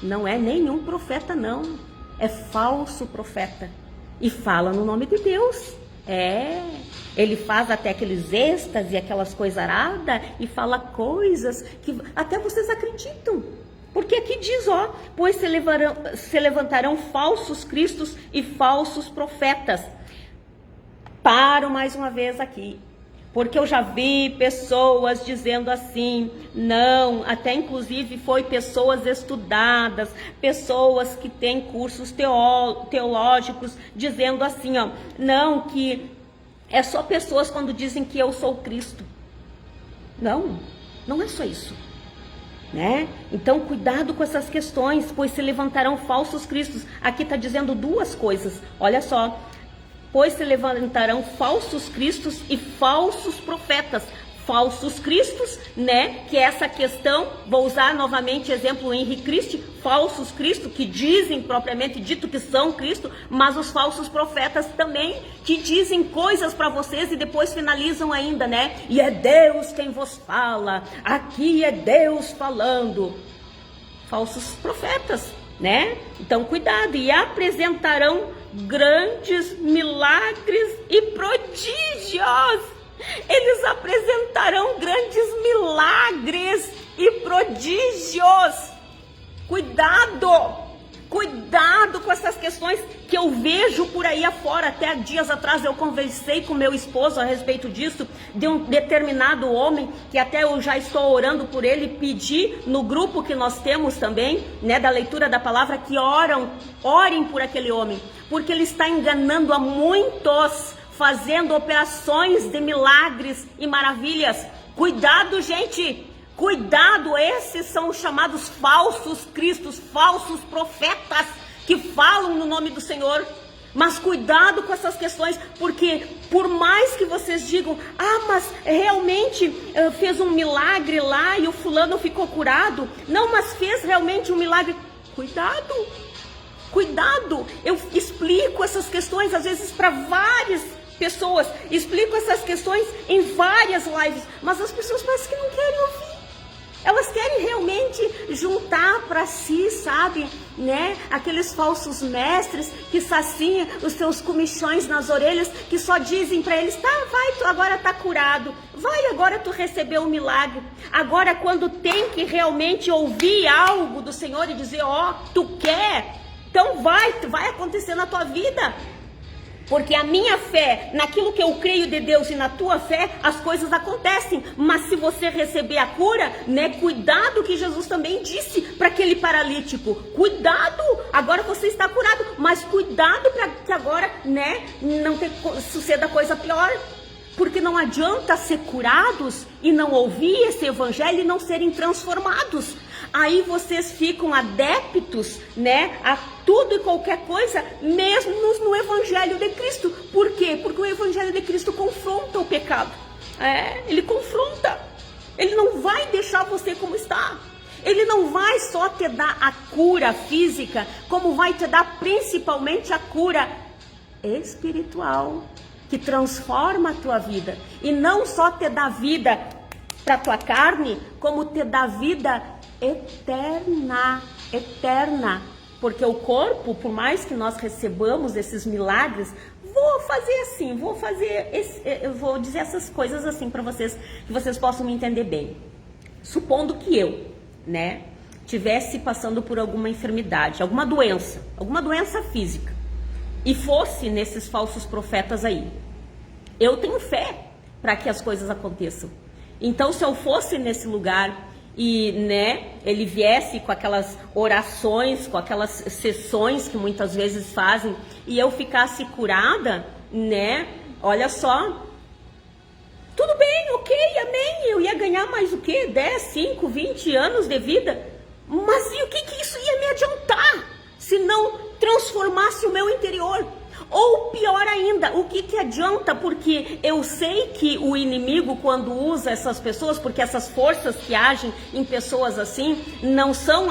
não é nenhum profeta não, é falso profeta. E fala no nome de Deus. Ele faz até aqueles êxtase, aquelas coisas aradas, e fala coisas que até vocês acreditam. Porque aqui diz, pois se levantarão falsos cristos e falsos profetas. Paro mais uma vez aqui. Porque eu já vi pessoas dizendo assim, não, até inclusive foi pessoas estudadas, pessoas que têm cursos teológicos, dizendo assim, não, que é só pessoas quando dizem que eu sou Cristo. Não, não é só isso, né? Então, cuidado com essas questões, pois se levantarão falsos cristos. Aqui está dizendo duas coisas, olha só. Pois se levantarão falsos cristos e falsos profetas. Falsos cristos, né? Que é essa questão, vou usar novamente exemplo Henri Christ, falsos cristos que dizem propriamente dito que são Cristo, mas os falsos profetas também, que dizem coisas para vocês e depois finalizam ainda, né? E é Deus quem vos fala, aqui é Deus falando. Falsos profetas, né? Então cuidado, e apresentarão grandes milagres e prodígios. Eles apresentarão grandes milagres e prodígios. Cuidado com essas questões que eu vejo por aí afora. Até dias atrás eu conversei com meu esposo a respeito disso, de um determinado homem, que até eu já estou orando por ele, pedi no grupo que nós temos também, né, da leitura da palavra, que orem por aquele homem, porque ele está enganando a muitos, fazendo operações de milagres e maravilhas. Cuidado, gente! Cuidado, esses são os chamados falsos cristos, falsos profetas que falam no nome do Senhor. Mas cuidado com essas questões, porque por mais que vocês digam, mas realmente fez um milagre lá e o fulano ficou curado. Não, mas fez realmente um milagre. Cuidado, eu explico essas questões às vezes para várias pessoas, explico essas questões em várias lives, mas as pessoas parecem que não querem ouvir. Elas querem realmente juntar para si, sabe, né? Aqueles falsos mestres que saciam os seus comichões nas orelhas, que só dizem para eles, vai, tu agora tá curado, vai, agora tu recebeu o milagre. Agora, quando tem que realmente ouvir algo do Senhor e dizer, tu quer, então vai acontecer na tua vida. Porque a minha fé, naquilo que eu creio de Deus e na tua fé, as coisas acontecem. Mas se você receber a cura, né, cuidado, que Jesus também disse para aquele paralítico. Cuidado, agora você está curado, mas cuidado para que agora, né, não suceda coisa pior. Porque não adianta ser curados e não ouvir esse evangelho e não serem transformados. Aí vocês ficam adeptos, né, a tudo e qualquer coisa, mesmo no evangelho de Cristo. Por quê? Porque o evangelho de Cristo confronta o pecado. Ele confronta. Ele não vai deixar você como está. Ele não vai só te dar a cura física, como vai te dar principalmente a cura espiritual, que transforma a tua vida. E não só te dá vida para a tua carne, como te dá vida eterna. Porque o corpo, por mais que nós recebamos esses milagres, eu vou dizer essas coisas assim para vocês, que vocês possam me entender bem. Supondo que eu, né, tivesse passando por alguma enfermidade, alguma doença física, e fosse nesses falsos profetas aí, eu tenho fé para que as coisas aconteçam. Então, se eu fosse nesse lugar e, né, ele viesse com aquelas orações, com aquelas sessões que muitas vezes fazem, e eu ficasse curada, né, olha só, tudo bem, ok, amém, eu ia ganhar mais o quê? 10, 5, 20 anos de vida, mas e o que isso ia me adiantar, se não transformasse o meu interior? Ou pior ainda, o que adianta? Porque eu sei que o inimigo, quando usa essas pessoas, porque essas forças que agem em pessoas assim, não são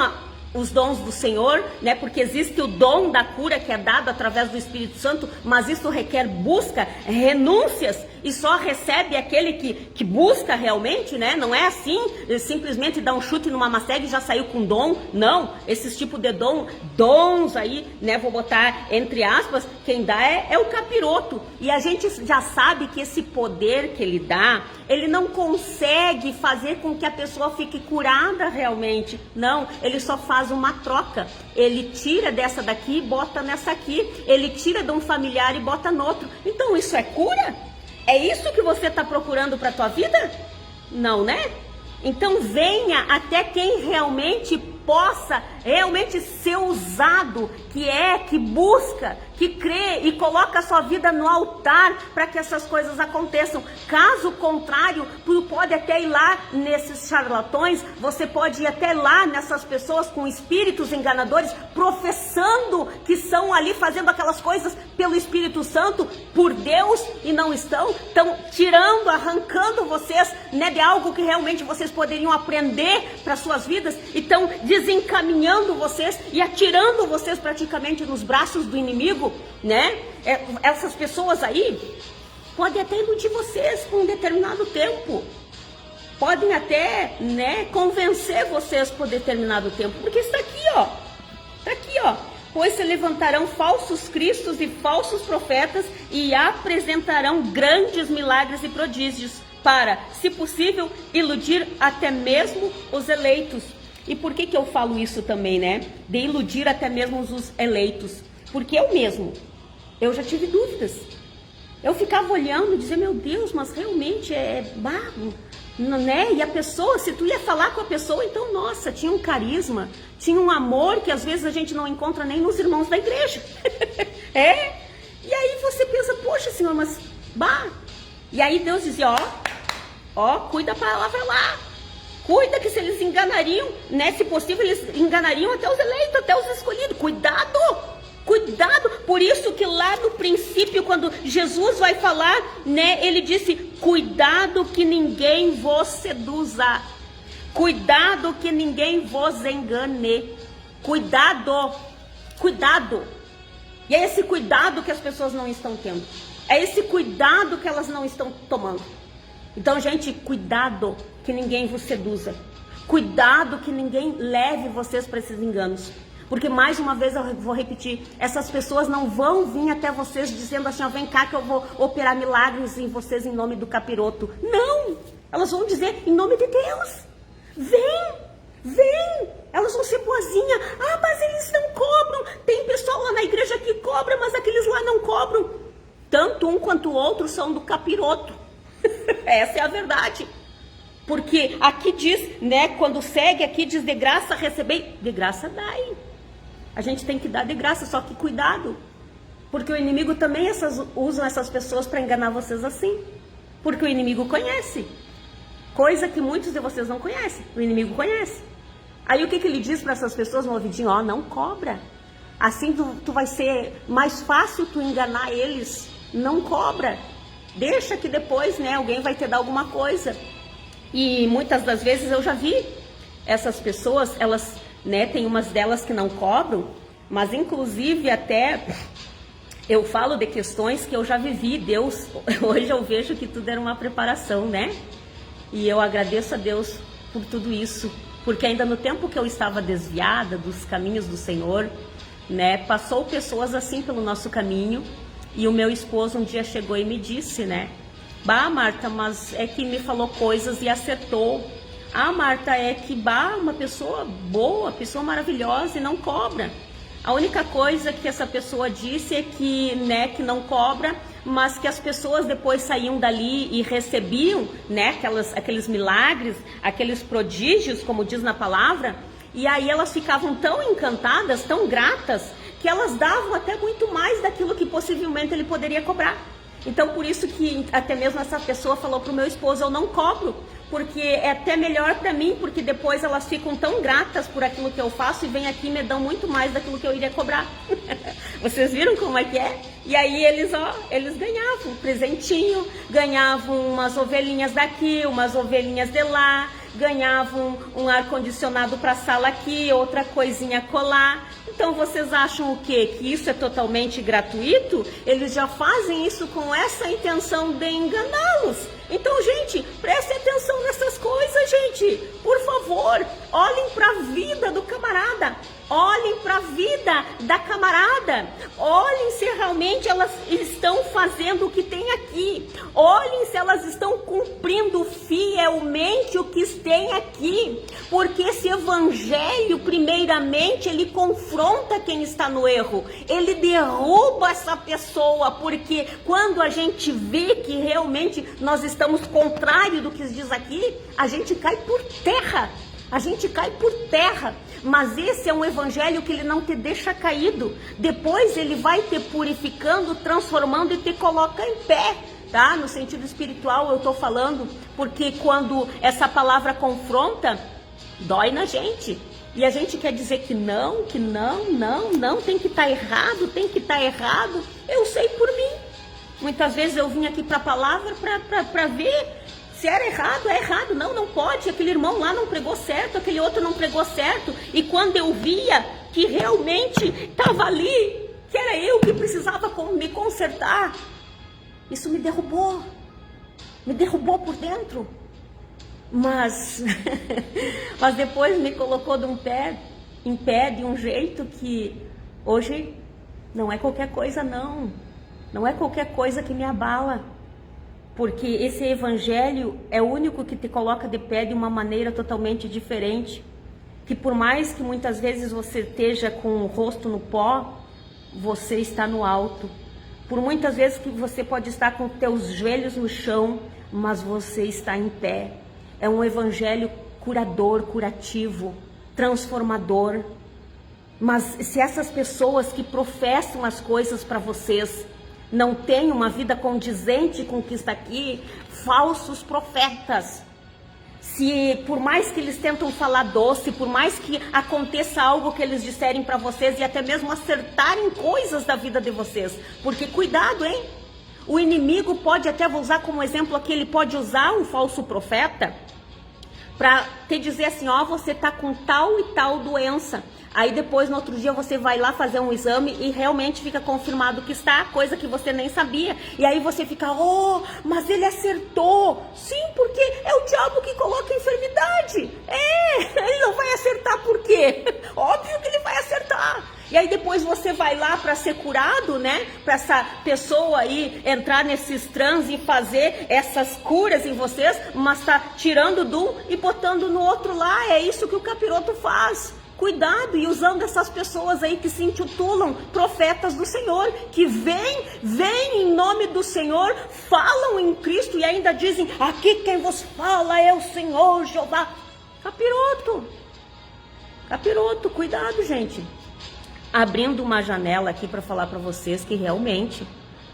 os dons do Senhor, né? Porque existe o dom da cura que é dado através do Espírito Santo, mas isso requer busca, renúncias, e só recebe aquele que busca realmente, né? Não é assim, simplesmente dar um chute numa macega e já saiu com dom. Não, esses tipos de dons aí, né? Vou botar entre aspas, quem dá é o capiroto. E a gente já sabe que esse poder que ele dá, ele não consegue fazer com que a pessoa fique curada realmente. Não, ele só faz uma troca. Ele tira dessa daqui e bota nessa aqui. Ele tira de um familiar e bota no outro. Então isso é cura? É isso que você está procurando para a tua vida? Não, né? Então venha até quem realmente possa realmente ser usado, que busca, que crê e coloca a sua vida no altar para que essas coisas aconteçam. Caso contrário, tu pode até ir lá nesses charlatões, você pode ir até lá nessas pessoas com espíritos enganadores, professando que são ali fazendo aquelas coisas pelo Espírito Santo, por Deus, e não estão tirando, arrancando vocês, né, de algo que realmente vocês poderiam aprender para suas vidas, e estão desencaminhando vocês e atirando vocês praticamente nos braços do inimigo, né? Essas pessoas aí podem até iludir vocês por um determinado tempo, podem até, né, convencer vocês por determinado tempo, porque está aqui, ó, pois se levantarão falsos cristos e falsos profetas e apresentarão grandes milagres e prodígios para, se possível, iludir até mesmo os eleitos. E por que eu falo isso também, né? De iludir até mesmo os eleitos. Porque eu já tive dúvidas. Eu ficava olhando e dizia, meu Deus, mas realmente é barro, né? E a pessoa, se tu ia falar com a pessoa, então, nossa, tinha um carisma, tinha um amor que às vezes a gente não encontra nem nos irmãos da igreja. E aí você pensa, poxa, Senhor, mas E aí Deus dizia, ó, cuida a palavra lá. Cuida que se eles enganariam, né? Se possível, eles enganariam até os eleitos, até os escolhidos. Cuidado! Por isso que lá no princípio, quando Jesus vai falar, né? Ele disse, cuidado que ninguém vos seduza. Cuidado que ninguém vos engane. Cuidado! E é esse cuidado que as pessoas não estão tendo. É esse cuidado que elas não estão tomando. Então, gente, cuidado que ninguém vos seduza. Cuidado que ninguém leve vocês para esses enganos. Porque, mais uma vez, eu vou repetir, essas pessoas não vão vir até vocês dizendo assim, ó, vem cá que eu vou operar milagres em vocês em nome do capiroto. Não! Elas vão dizer, em nome de Deus, vem! Elas vão ser boazinhas. Mas eles não cobram. Tem pessoal lá na igreja que cobra, mas aqueles lá não cobram. Tanto um quanto o outro são do capiroto. Essa é a verdade. Porque aqui diz, né, quando segue aqui diz de graça recebei, de graça dai. A gente tem que dar de graça, só que cuidado. Porque o inimigo também usam essas pessoas para enganar vocês assim. Porque o inimigo conhece. Coisa que muitos de vocês não conhecem. O inimigo conhece. Aí o que ele diz para essas pessoas no ouvidinho? Não cobra. Assim tu vai ser mais fácil tu enganar eles. Não cobra. Deixa que depois, né, alguém vai te dar alguma coisa. E muitas das vezes eu já vi essas pessoas, elas, né, tem umas delas que não cobram, mas inclusive até eu falo de questões que eu já vivi. Deus, hoje eu vejo que tudo era uma preparação, né? E eu agradeço a Deus por tudo isso, porque ainda no tempo que eu estava desviada dos caminhos do Senhor, né, passou pessoas assim pelo nosso caminho. E o meu esposo um dia chegou e me disse, né? Marta, mas é que me falou coisas e acertou. Marta, é que uma pessoa boa, pessoa maravilhosa e não cobra. A única coisa que essa pessoa disse é que, né, que não cobra, mas que as pessoas depois saíam dali e recebiam, né, aqueles milagres, aqueles prodígios, como diz na palavra, e aí elas ficavam tão encantadas, tão gratas, que elas davam até muito mais daquilo que possivelmente ele poderia cobrar. Então, por isso que até mesmo essa pessoa falou para o meu esposo, eu não cobro, porque é até melhor para mim, porque depois elas ficam tão gratas por aquilo que eu faço e vêm aqui e me dão muito mais daquilo que eu iria cobrar. Vocês viram como é que é? E aí eles ganhavam um presentinho, ganhavam umas ovelhinhas daqui, umas ovelhinhas de lá, ganhavam um ar-condicionado para a sala aqui, outra coisinha colar. Então vocês acham o quê? Que isso é totalmente gratuito? Eles já fazem isso com essa intenção de enganá-los. Então, gente, prestem atenção nessas coisas, gente. Por favor, olhem para a vida do camarada. Olhem para a vida da camarada. Olhem se realmente elas estão fazendo o que tem aqui. Olhem se elas estão cumprindo fielmente o que tem aqui. Porque esse evangelho, primeiramente, ele confronta quem está no erro. Ele derruba essa pessoa. Porque quando a gente vê que realmente nós estamos contrário do que diz aqui, a gente cai por terra. A gente cai por terra, mas esse é um evangelho que ele não te deixa caído. Depois ele vai te purificando, transformando e te coloca em pé, tá? No sentido espiritual eu tô falando, porque quando essa palavra confronta, dói na gente. E a gente quer dizer que não, tem que estar errado, tem que estar errado. Eu sei por mim. Muitas vezes eu vim aqui para a palavra para ver. Se era errado, é errado. Não pode. Aquele irmão lá não pregou certo, aquele outro não pregou certo. E quando eu via que realmente estava ali, que era eu que precisava me consertar, isso me derrubou. Me derrubou por dentro. Mas depois me colocou em pé de um jeito que hoje não é qualquer coisa, não. Não é qualquer coisa que me abala. Porque esse evangelho é o único que te coloca de pé de uma maneira totalmente diferente. Que por mais que muitas vezes você esteja com o rosto no pó, você está no alto. Por muitas vezes que você pode estar com teus joelhos no chão, mas você está em pé. É um evangelho curador, curativo, transformador. Mas se essas pessoas que professam as coisas para vocês não têm uma vida condizente com o que está aqui, falsos profetas. Se por mais que eles tentam falar doce, por mais que aconteça algo que eles disserem para vocês e até mesmo acertarem coisas da vida de vocês, porque cuidado, hein? O inimigo pode até, vou usar como exemplo aqui, ele pode usar um falso profeta para te dizer assim, ó, você tá com tal e tal doença. Aí depois, no outro dia, você vai lá fazer um exame e realmente fica confirmado que está, coisa que você nem sabia. E aí você fica, oh, mas ele acertou. Sim, porque é o diabo que coloca enfermidade. Ele não vai acertar por quê? Óbvio que ele vai acertar. E aí depois você vai lá para ser curado, né? Para essa pessoa aí entrar nesses transes e fazer essas curas em vocês, mas tá tirando de um e botando no outro lá. É isso que o capiroto faz. Cuidado, e usando essas pessoas aí que se intitulam profetas do Senhor, que vêm em nome do Senhor, falam em Cristo e ainda dizem, aqui quem vos fala é o Senhor Jeová. Capiroto, cuidado, gente. Abrindo uma janela aqui para falar para vocês que realmente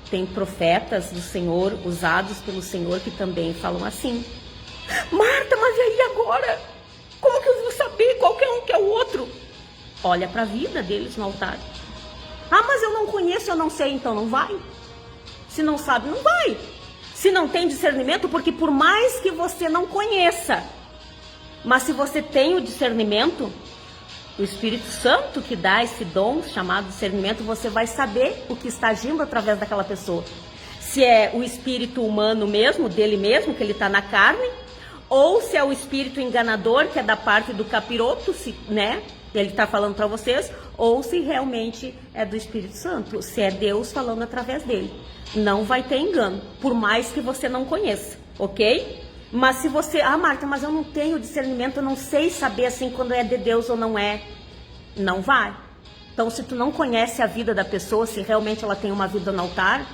tem profetas do Senhor, usados pelo Senhor, que também falam assim. Marta, mas e aí agora? Como que eu vou saber qual que é um que é o outro? Olha para a vida deles no altar. Ah, mas eu não conheço, eu não sei, então não vai. Se não sabe, não vai. Se não tem discernimento, porque por mais que você não conheça, mas se você tem o discernimento, o Espírito Santo que dá esse dom chamado discernimento, você vai saber o que está agindo através daquela pessoa. Se é o espírito humano mesmo, dele mesmo, que ele está na carne, ou se é o espírito enganador, que é da parte do capiroto, né? Ele está falando para vocês, ou se realmente é do Espírito Santo, se é Deus falando através dele. Não vai ter engano, por mais que você não conheça, ok? Mas se você, Marta, mas eu não tenho discernimento, eu não sei saber assim quando é de Deus ou não é, não vai. Então, se tu não conhece a vida da pessoa, se realmente ela tem uma vida no altar,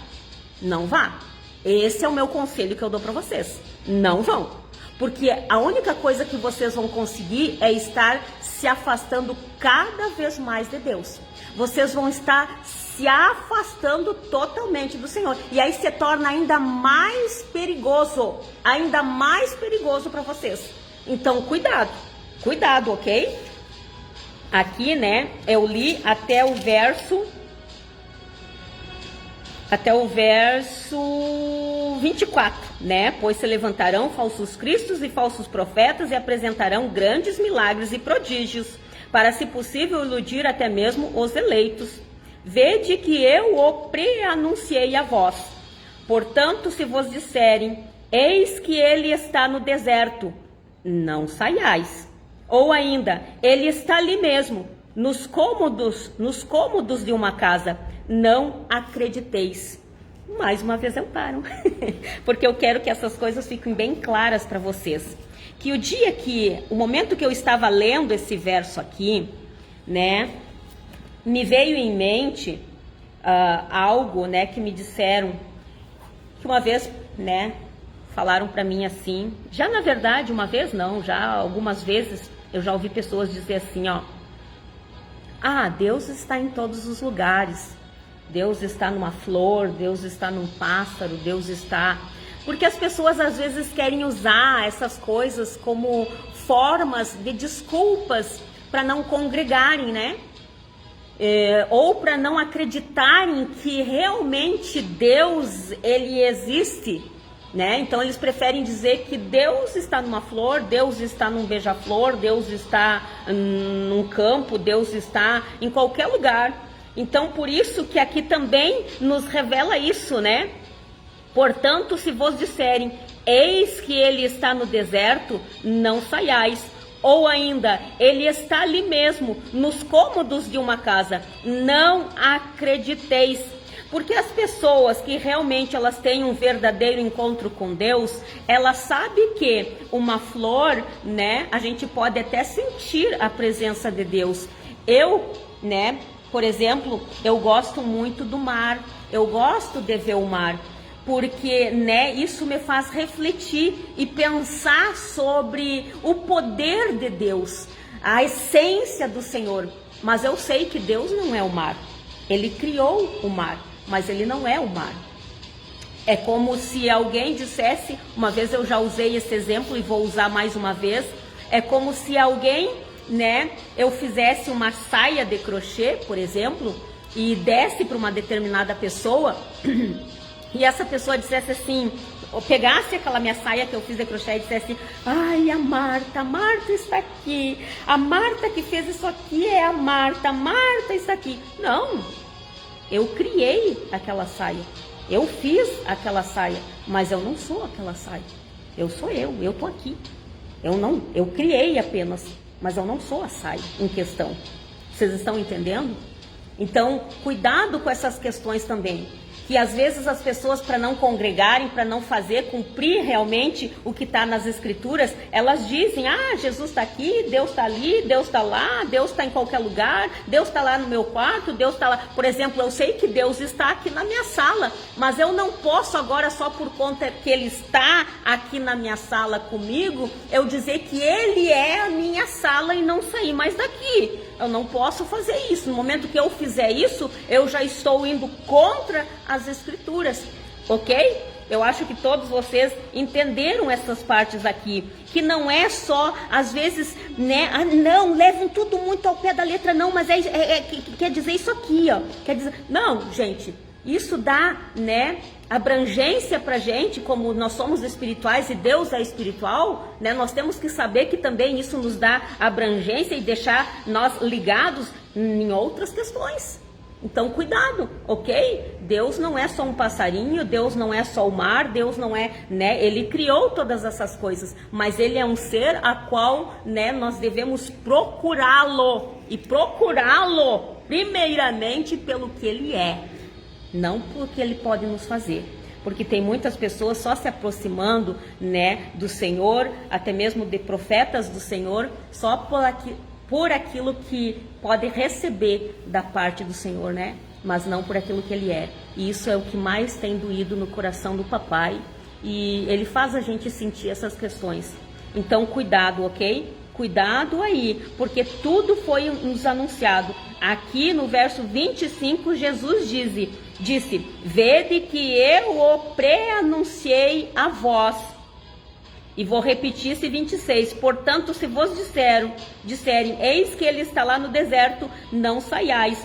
não vá. Esse é o meu conselho que eu dou para vocês. Não vão. Porque a única coisa que vocês vão conseguir é estar se afastando cada vez mais de Deus. Vocês vão estar se afastando totalmente do Senhor. E aí se torna ainda mais perigoso para vocês. Então, cuidado, ok? Aqui, né, eu li até o verso 24, né? Pois se levantarão falsos cristos e falsos profetas e apresentarão grandes milagres e prodígios, para, se possível, iludir até mesmo os eleitos. Vede que eu o preanunciei a vós. Portanto, se vos disserem, eis que ele está no deserto, não saiais. Ou ainda, ele está ali mesmo, nos cômodos de uma casa, não acrediteis. Mais uma vez eu paro, porque eu quero que essas coisas fiquem bem claras para vocês. Que o momento que eu estava lendo esse verso aqui, né, me veio em mente algo, né, que me disseram, que uma vez, né, falaram para mim assim, já na verdade, uma vez não, já algumas vezes eu já ouvi pessoas dizer assim, ó, Deus está em todos os lugares, Deus está numa flor, Deus está num pássaro, Deus está... Porque as pessoas às vezes querem usar essas coisas como formas de desculpas para não congregarem, né? Ou para não acreditarem que realmente Deus, ele existe, né? Então eles preferem dizer que Deus está numa flor, Deus está num beija-flor, Deus está num campo, Deus está em qualquer lugar. Então por isso que aqui também nos revela isso, né? Portanto, se vos disserem, eis que ele está no deserto, não saiais. Ou ainda, ele está ali mesmo, nos cômodos de uma casa, não acrediteis. Porque as pessoas que realmente elas têm um verdadeiro encontro com Deus, elas sabem que uma flor, né, a gente pode até sentir a presença de Deus. Eu, né, por exemplo, eu gosto muito do mar, eu gosto de ver o mar. Porque, né, isso me faz refletir e pensar sobre o poder de Deus, a essência do Senhor. Mas eu sei que Deus não é o mar. Ele criou o mar, mas ele não é o mar. É como se alguém dissesse, uma vez eu já usei esse exemplo e vou usar mais uma vez, é como se alguém, né, eu fizesse uma saia de crochê, por exemplo, e desse para uma determinada pessoa... E essa pessoa dissesse assim, ou pegasse aquela minha saia que eu fiz de crochê e dissesse, ai, a Marta está aqui, a Marta que fez isso aqui é a Marta está aqui. Não, eu criei aquela saia, eu fiz aquela saia, mas eu não sou aquela saia, eu sou eu tô aqui. Eu criei apenas, mas eu não sou a saia em questão. Vocês estão entendendo? Então, cuidado com essas questões também. Que às vezes as pessoas, para não congregarem, para não cumprir realmente o que está nas escrituras, elas dizem, Jesus está aqui, Deus está ali, Deus está lá, Deus está em qualquer lugar, Deus está lá no meu quarto, Deus está lá. Por exemplo, eu sei que Deus está aqui na minha sala, mas eu não posso agora, só por conta que Ele está aqui na minha sala comigo, eu dizer que Ele é a minha sala e não sair mais daqui. Eu não posso fazer isso. No momento que eu fizer isso, eu já estou indo contra as escrituras, ok? Eu acho que todos vocês entenderam essas partes aqui, que não é só, às vezes, né, não, levam tudo muito ao pé da letra, não, mas quer dizer isso aqui, ó, quer dizer, não, gente, isso dá, né, abrangência pra gente, como nós somos espirituais e Deus é espiritual, né, nós temos que saber que também isso nos dá abrangência e deixar nós ligados em outras questões. Então, cuidado, ok? Deus não é só um passarinho, Deus não é só o mar, Deus não é, né? Ele criou todas essas coisas, mas Ele é um ser a qual, né, nós devemos procurá-lo. E procurá-lo, primeiramente, pelo que Ele é, não pelo que Ele pode nos fazer. Porque tem muitas pessoas só se aproximando, né, do Senhor, até mesmo de profetas do Senhor, só por aquilo que pode receber da parte do Senhor, né? Mas não por aquilo que Ele é. E isso é o que mais tem doído no coração do papai. E ele faz a gente sentir essas questões. Então, cuidado, ok? Cuidado aí, porque tudo foi nos anunciado. Aqui no verso 25, Jesus disse, vede que eu o preanunciei a vós. E vou repetir esse 26. Portanto, se vos disserem, eis que ele está lá no deserto, não saiais.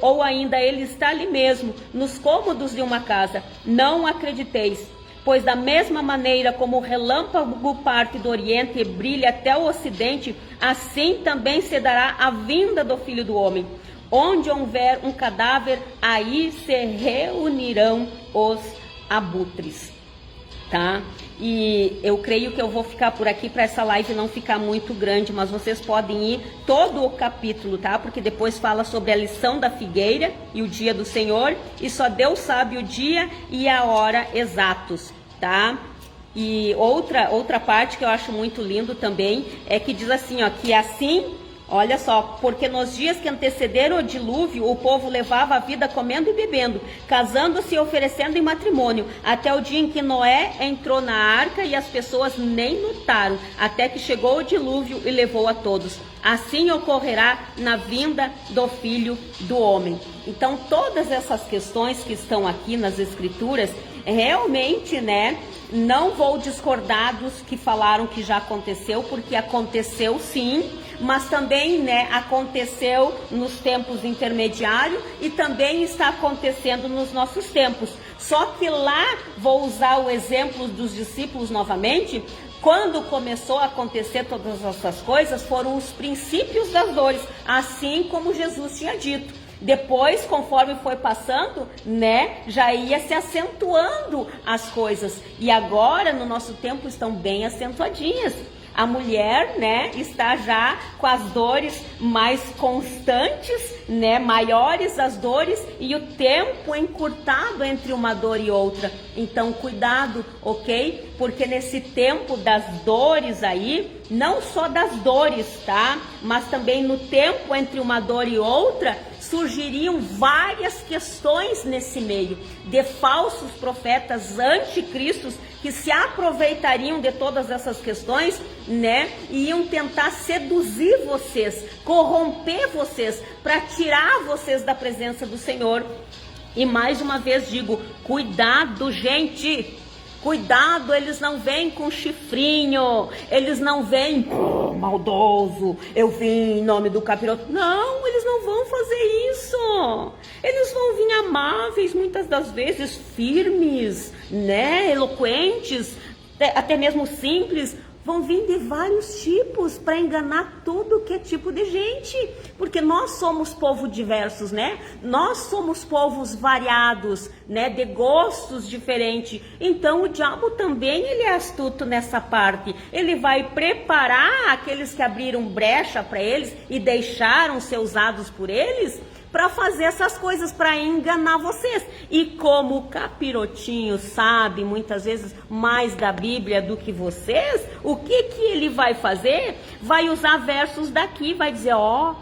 Ou ainda ele está ali mesmo, nos cômodos de uma casa, não acrediteis. Pois da mesma maneira como o relâmpago parte do Oriente e brilha até o Ocidente, assim também se dará a vinda do Filho do Homem. Onde houver um cadáver, aí se reunirão os abutres, tá? E eu creio que eu vou ficar por aqui para essa live não ficar muito grande, mas vocês podem ir todo o capítulo, tá? Porque depois fala sobre a lição da figueira e o dia do Senhor, e só Deus sabe o dia e a hora exatos, tá? E outra parte que eu acho muito lindo também é que diz assim, ó, que assim, olha só, porque nos dias que antecederam o dilúvio, o povo levava a vida comendo e bebendo, casando-se e oferecendo em matrimônio, até o dia em que Noé entrou na arca e as pessoas nem notaram, até que chegou o dilúvio e levou a todos. Assim ocorrerá na vinda do Filho do Homem. Então, todas essas questões que estão aqui nas Escrituras, realmente, né, não vou discordar dos que falaram que já aconteceu, porque aconteceu sim, mas também, né, aconteceu nos tempos intermediários e também está acontecendo nos nossos tempos. Só que lá, vou usar o exemplo dos discípulos novamente, quando começou a acontecer todas essas coisas, foram os princípios das dores, assim como Jesus tinha dito. Depois, conforme foi passando, né, já ia se acentuando as coisas. E agora, no nosso tempo, estão bem acentuadinhas. A mulher, né, está já com as dores mais constantes, né, maiores as dores e o tempo encurtado entre uma dor e outra. Então, cuidado, ok? Porque nesse tempo das dores aí, não só das dores, tá? Mas também no tempo entre uma dor e outra, surgiriam várias questões nesse meio, de falsos profetas anticristos que se aproveitariam de todas essas questões, né, e iam tentar seduzir vocês, corromper vocês, para tirar vocês da presença do Senhor. E mais uma vez digo, cuidado, gente! Cuidado, eles não vêm com chifrinho, eles não vêm, maldoso, eu vim em nome do capiroto. Não, eles não vão fazer isso. Eles vão vir amáveis, muitas das vezes firmes, né, eloquentes, até mesmo simples. Vão vir de vários tipos para enganar todo que é tipo de gente, porque nós somos povo diversos, né? Nós somos povos variados, né? De gostos diferentes. Então o diabo também ele é astuto nessa parte. Ele vai preparar aqueles que abriram brecha para eles e deixaram ser usados por eles para fazer essas coisas, para enganar vocês. E como o capirotinho sabe muitas vezes mais da Bíblia do que vocês, o que ele vai fazer? Vai usar versos daqui, vai dizer, ó,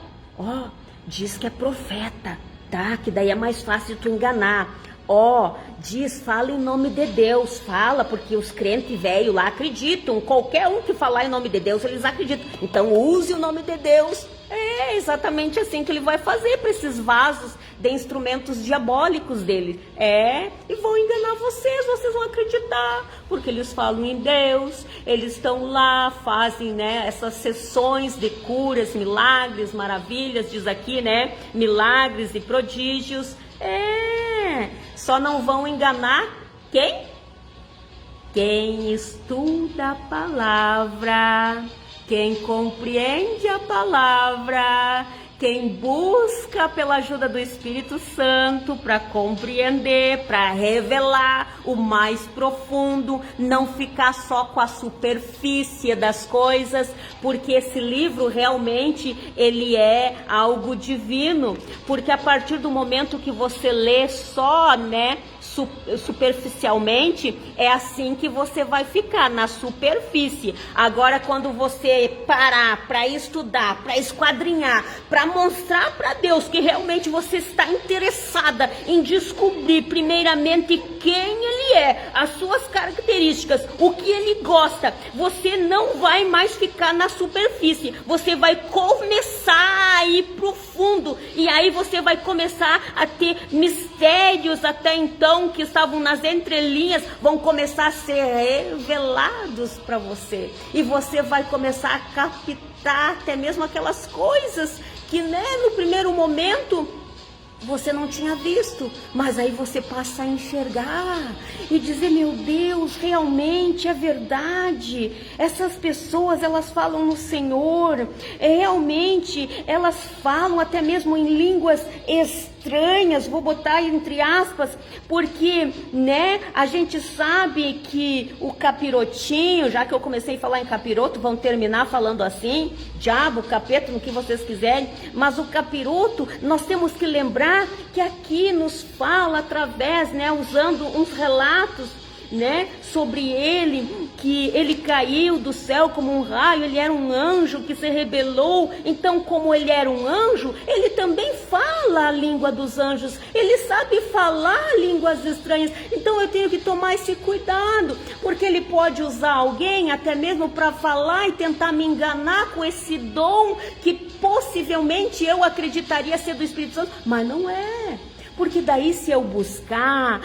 diz que é profeta, tá? Que daí é mais fácil tu enganar. Diz, fala em nome de Deus, fala, porque os crentes velhos lá acreditam, qualquer um que falar em nome de Deus, eles acreditam. Então use o nome de Deus. É exatamente assim que ele vai fazer para esses vasos de instrumentos diabólicos dele. E vão enganar vocês vão acreditar, porque eles falam em Deus, eles estão lá, fazem, né, essas sessões de curas, milagres, maravilhas, diz aqui, né, milagres e prodígios. Só não vão enganar quem? Quem estuda a palavra, quem compreende a palavra, quem busca pela ajuda do Espírito Santo para compreender, para revelar o mais profundo, não ficar só com a superfície das coisas, porque esse livro realmente ele é algo divino, porque a partir do momento que você lê só, né, superficialmente, é assim que você vai ficar, na superfície. Agora, quando você parar para estudar, para esquadrinhar, para mostrar para Deus que realmente você está interessada em descobrir primeiramente quem Ele é, as suas características, o que Ele gosta, você não vai mais ficar na superfície, você vai começar a ir profundo, e aí você vai começar a ter mistérios até então que estavam nas entrelinhas, vão começar a ser revelados para você, e você vai começar a captar até mesmo aquelas coisas que, né, no primeiro momento você não tinha visto, mas aí você passa a enxergar e dizer, meu Deus, realmente é verdade, essas pessoas, elas falam no Senhor, realmente elas falam até mesmo em línguas estranhas, vou botar entre aspas, porque, né, a gente sabe que o capirotinho, já que eu comecei a falar em capiroto, vão terminar falando assim, diabo, capeta, no que vocês quiserem, mas o capiroto, nós temos que lembrar que aqui nos fala através, né, usando uns relatos, né, sobre ele, que ele caiu do céu como um raio, ele era um anjo que se rebelou, então como ele era um anjo, ele também fala a língua dos anjos, ele sabe falar línguas estranhas, então eu tenho que tomar esse cuidado, porque ele pode usar alguém até mesmo para falar e tentar me enganar com esse dom que possivelmente eu acreditaria ser do Espírito Santo, mas não é. Porque daí se eu buscar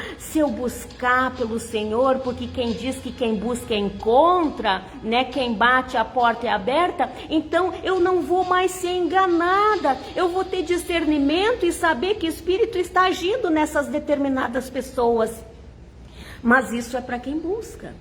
pelo Senhor, porque quem diz que quem busca encontra, né? Quem bate a porta é aberta, então eu não vou mais ser enganada, eu vou ter discernimento e saber que o Espírito está agindo nessas determinadas pessoas. Mas isso é para quem busca,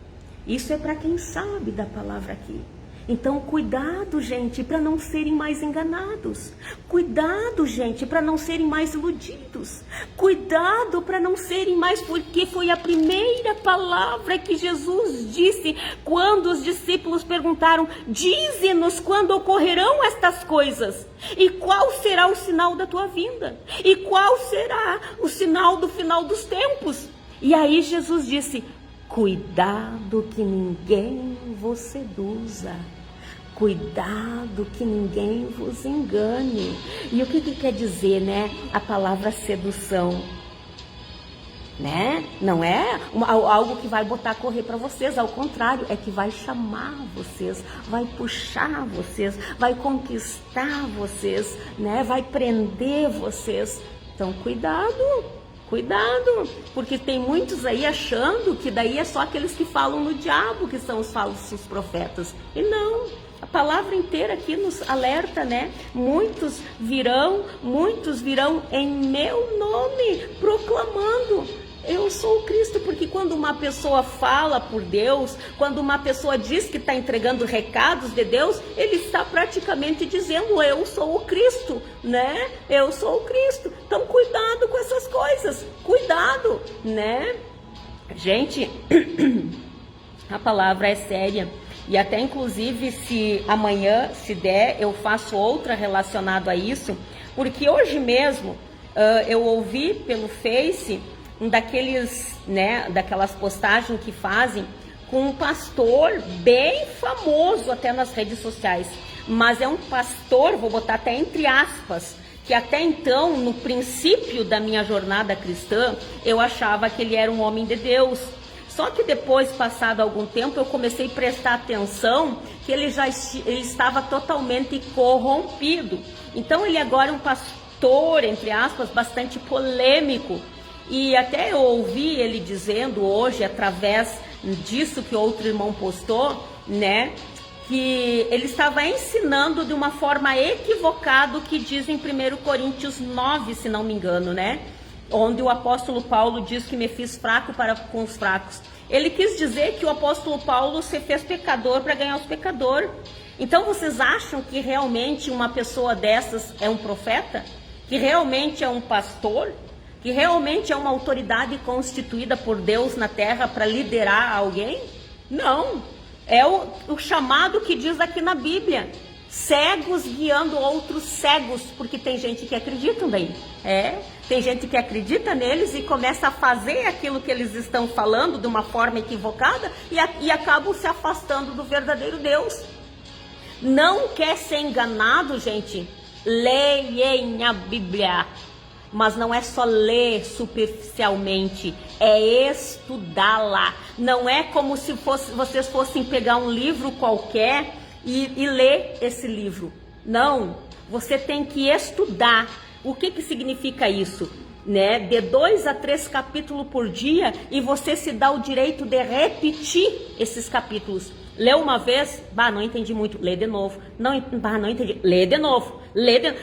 isso é para quem sabe da palavra aqui. Então, cuidado, gente, para não serem mais enganados. Cuidado, gente, para não serem mais iludidos. Cuidado para não serem mais, porque foi a primeira palavra que Jesus disse quando os discípulos perguntaram: dize-nos quando ocorrerão estas coisas. E qual será o sinal da tua vinda? E qual será o sinal do final dos tempos? E aí Jesus disse: cuidado que ninguém vos seduza. Cuidado que ninguém vos engane. E o que quer dizer, né? A palavra sedução, né? Não é algo que vai botar a correr para vocês, ao contrário, é que vai chamar vocês, vai puxar vocês, vai conquistar vocês, né? Vai prender vocês. Então, cuidado, porque tem muitos aí achando que daí é só aqueles que falam no diabo que são os falsos profetas. E não. A palavra inteira aqui nos alerta, né? Muitos virão em meu nome, proclamando: eu sou o Cristo. Porque quando uma pessoa fala por Deus, quando uma pessoa diz que está entregando recados de Deus, ele está praticamente dizendo: eu sou o Cristo, né? Eu sou o Cristo. Então, cuidado com essas coisas, cuidado, né? Gente, a palavra é séria. E até inclusive, se amanhã, se der, eu faço outra relacionado a isso, porque hoje mesmo eu ouvi pelo Face daquelas postagens que fazem com um pastor bem famoso até nas redes sociais, mas é um pastor, vou botar até entre aspas, que até então, no princípio da minha jornada cristã, eu achava que ele era um homem de Deus. Só que depois, passado algum tempo, eu comecei a prestar atenção que ele estava totalmente corrompido. Então ele agora é um pastor, entre aspas, bastante polêmico. E até eu ouvi ele dizendo hoje, através disso que outro irmão postou, né, que ele estava ensinando de uma forma equivocada o que diz em 1 Coríntios 9, se não me engano, né? Onde o apóstolo Paulo diz que me fiz fraco para com os fracos. Ele quis dizer que o apóstolo Paulo se fez pecador para ganhar os pecadores. Então vocês acham que realmente uma pessoa dessas é um profeta? Que realmente é um pastor? Que realmente é uma autoridade constituída por Deus na terra para liderar alguém? Não. É o chamado que diz aqui na Bíblia: cegos guiando outros cegos, porque tem gente que acredita bem, tem gente que acredita neles e começa a fazer aquilo que eles estão falando de uma forma equivocada e acabam se afastando do verdadeiro Deus. Não quer ser enganado, gente? Leem a Bíblia, mas não é só ler superficialmente, é estudá-la. Não é como se vocês fossem pegar um livro qualquer e ler esse livro. Não, você tem que estudar. O que significa isso? Né? De 2 a 3 capítulos por dia, e você se dá o direito de repetir esses capítulos. Leu uma vez, não entendi muito, lê de novo. Não entendi, lê de novo.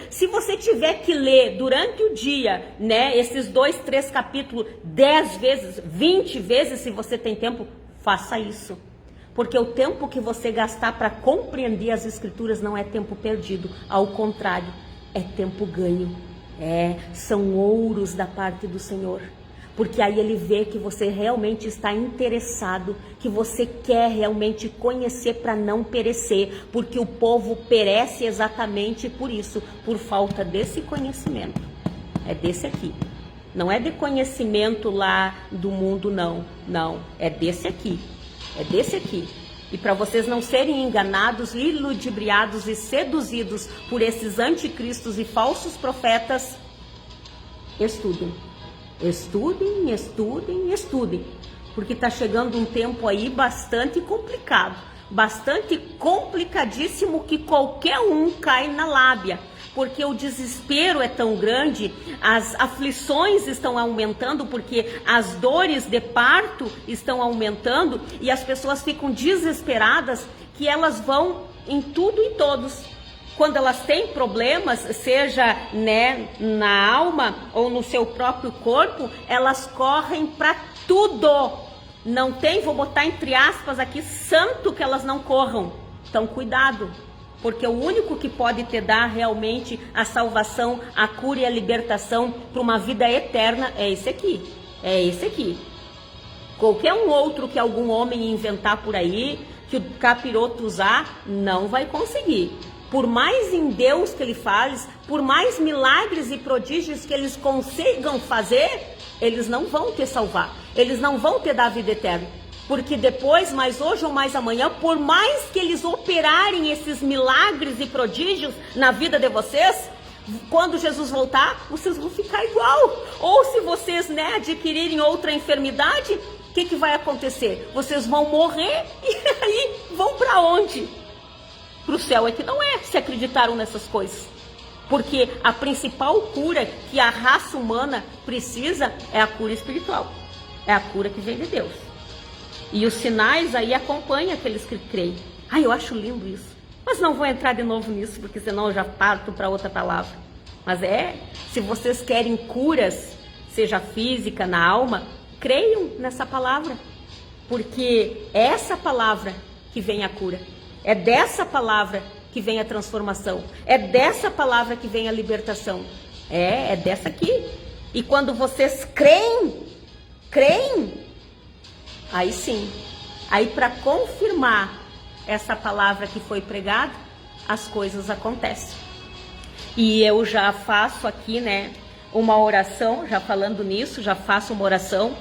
Se você tiver que ler durante o dia, né, esses 2, 3 capítulos 10 vezes, 20 vezes, se você tem tempo, faça isso. Porque o tempo que você gastar para compreender as escrituras não é tempo perdido, ao contrário, é tempo ganho. São ouros da parte do Senhor. Porque aí ele vê que você realmente está interessado, que você quer realmente conhecer para não perecer, porque o povo perece exatamente por isso, por falta desse conhecimento. É desse aqui. Não é de conhecimento lá do mundo, não. É desse aqui. É desse aqui. E para vocês não serem enganados, ludibriados e seduzidos por esses anticristos e falsos profetas, estudem. Estudem, porque está chegando um tempo aí bastante complicado, bastante complicadíssimo, que qualquer um cai na lábia, porque o desespero é tão grande, as aflições estão aumentando, porque as dores de parto estão aumentando, e as pessoas ficam desesperadas, que elas vão em tudo e todos. Quando elas têm problemas, seja, né, na alma ou no seu próprio corpo, elas correm para tudo. Não tem, vou botar entre aspas aqui, santo que elas não corram. Então cuidado, porque o único que pode te dar realmente a salvação, a cura e a libertação para uma vida eterna é esse aqui. É esse aqui. Qualquer um outro que algum homem inventar por aí, que o capiroto usar, não vai conseguir. Por mais em Deus que ele fale, por mais milagres e prodígios que eles consigam fazer, eles não vão te salvar, eles não vão te dar a vida eterna. Porque depois, mais hoje ou mais amanhã, por mais que eles operarem esses milagres e prodígios na vida de vocês, quando Jesus voltar, vocês vão ficar igual. Ou se vocês, né, adquirirem outra enfermidade, o que vai acontecer? Vocês vão morrer e aí vão para onde? Para o céu é que não é, se acreditaram nessas coisas. Porque a principal cura que a raça humana precisa é a cura espiritual. É a cura que vem de Deus. E os sinais aí acompanham aqueles que creem. Eu acho lindo isso. Mas não vou entrar de novo nisso, porque senão eu já parto para outra palavra. Mas se vocês querem curas, seja física, na alma, creiam nessa palavra. Porque é essa palavra que vem a cura. É dessa palavra que vem a transformação. É dessa palavra que vem a libertação. É dessa aqui. E quando vocês creem, aí sim. Aí para confirmar essa palavra que foi pregada, as coisas acontecem. E eu já faço aqui, né, uma oração, já falando nisso, já faço uma oração.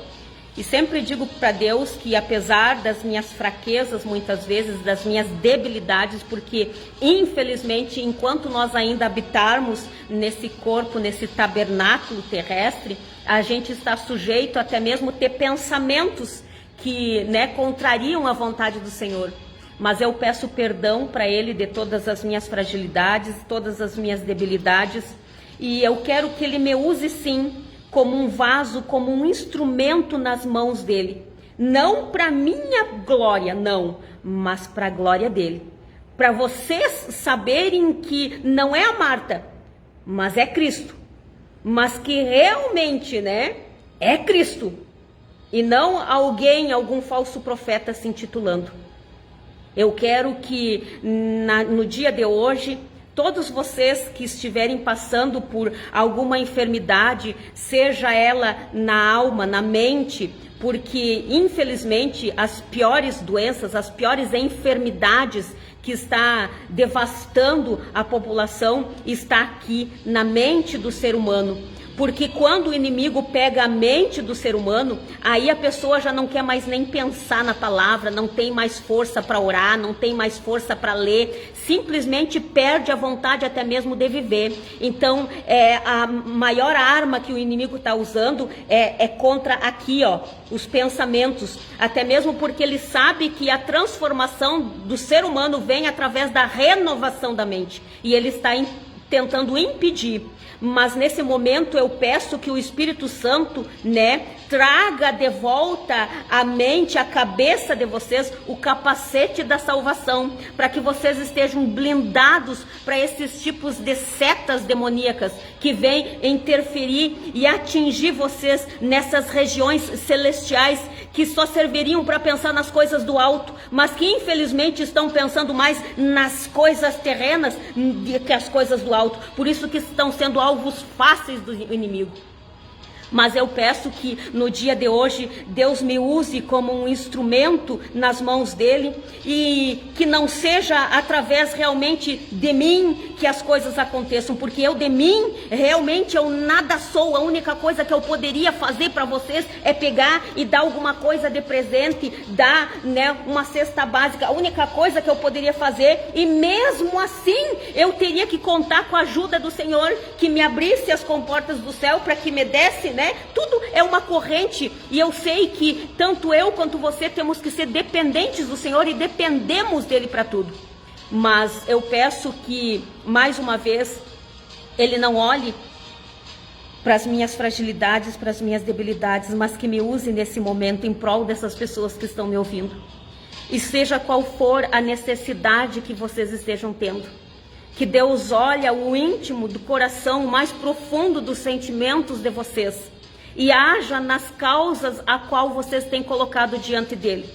E sempre digo para Deus que, apesar das minhas fraquezas, muitas vezes, das minhas debilidades, porque infelizmente, enquanto nós ainda habitarmos nesse corpo, nesse tabernáculo terrestre, a gente está sujeito até mesmo ter pensamentos que, né, contrariam a vontade do Senhor. Mas eu peço perdão para Ele de todas as minhas fragilidades, todas as minhas debilidades, e eu quero que Ele me use sim, como um vaso, como um instrumento nas mãos dele. Não para minha glória, não, mas para a glória dele. Para vocês saberem que não é a Marta, mas é Cristo. Mas que realmente, né, é Cristo. E não algum falso profeta se intitulando. Eu quero que no dia de hoje, todos vocês que estiverem passando por alguma enfermidade, seja ela na alma, na mente, porque infelizmente as piores doenças, as piores enfermidades que está devastando a população está aqui na mente do ser humano. Porque quando o inimigo pega a mente do ser humano, aí a pessoa já não quer mais nem pensar na palavra, não tem mais força para orar, não tem mais força para ler, simplesmente perde a vontade até mesmo de viver. Então, a maior arma que o inimigo está usando é contra aqui, ó, os pensamentos, até mesmo porque ele sabe que a transformação do ser humano vem através da renovação da mente, e ele está tentando impedir. Mas nesse momento eu peço que o Espírito Santo, traga de volta à mente, à cabeça de vocês, o capacete da salvação, para que vocês estejam blindados para esses tipos de setas demoníacas que vêm interferir e atingir vocês nessas regiões celestiais que só serviriam para pensar nas coisas do alto, mas que infelizmente estão pensando mais nas coisas terrenas do que as coisas do alto. Por isso que estão sendo alvos fáceis do inimigo. Mas eu peço que no dia de hoje Deus me use como um instrumento nas mãos dele e que não seja através realmente de mim que as coisas aconteçam, porque eu de mim realmente eu nada sou. A única coisa que eu poderia fazer para vocês é pegar e dar alguma coisa de presente, dar uma cesta básica. A única coisa que eu poderia fazer, e mesmo assim eu teria que contar com a ajuda do Senhor, que me abrisse as comportas do céu para que me desse, tudo é uma corrente, e eu sei que tanto eu quanto você temos que ser dependentes do Senhor e dependemos dele para tudo. Mas eu peço que, mais uma vez, ele não olhe para as minhas fragilidades, para as minhas debilidades, mas que me use nesse momento em prol dessas pessoas que estão me ouvindo. E seja qual for a necessidade que vocês estejam tendo, que Deus olha o íntimo do coração, o mais profundo dos sentimentos de vocês, e haja nas causas a qual vocês têm colocado diante dele.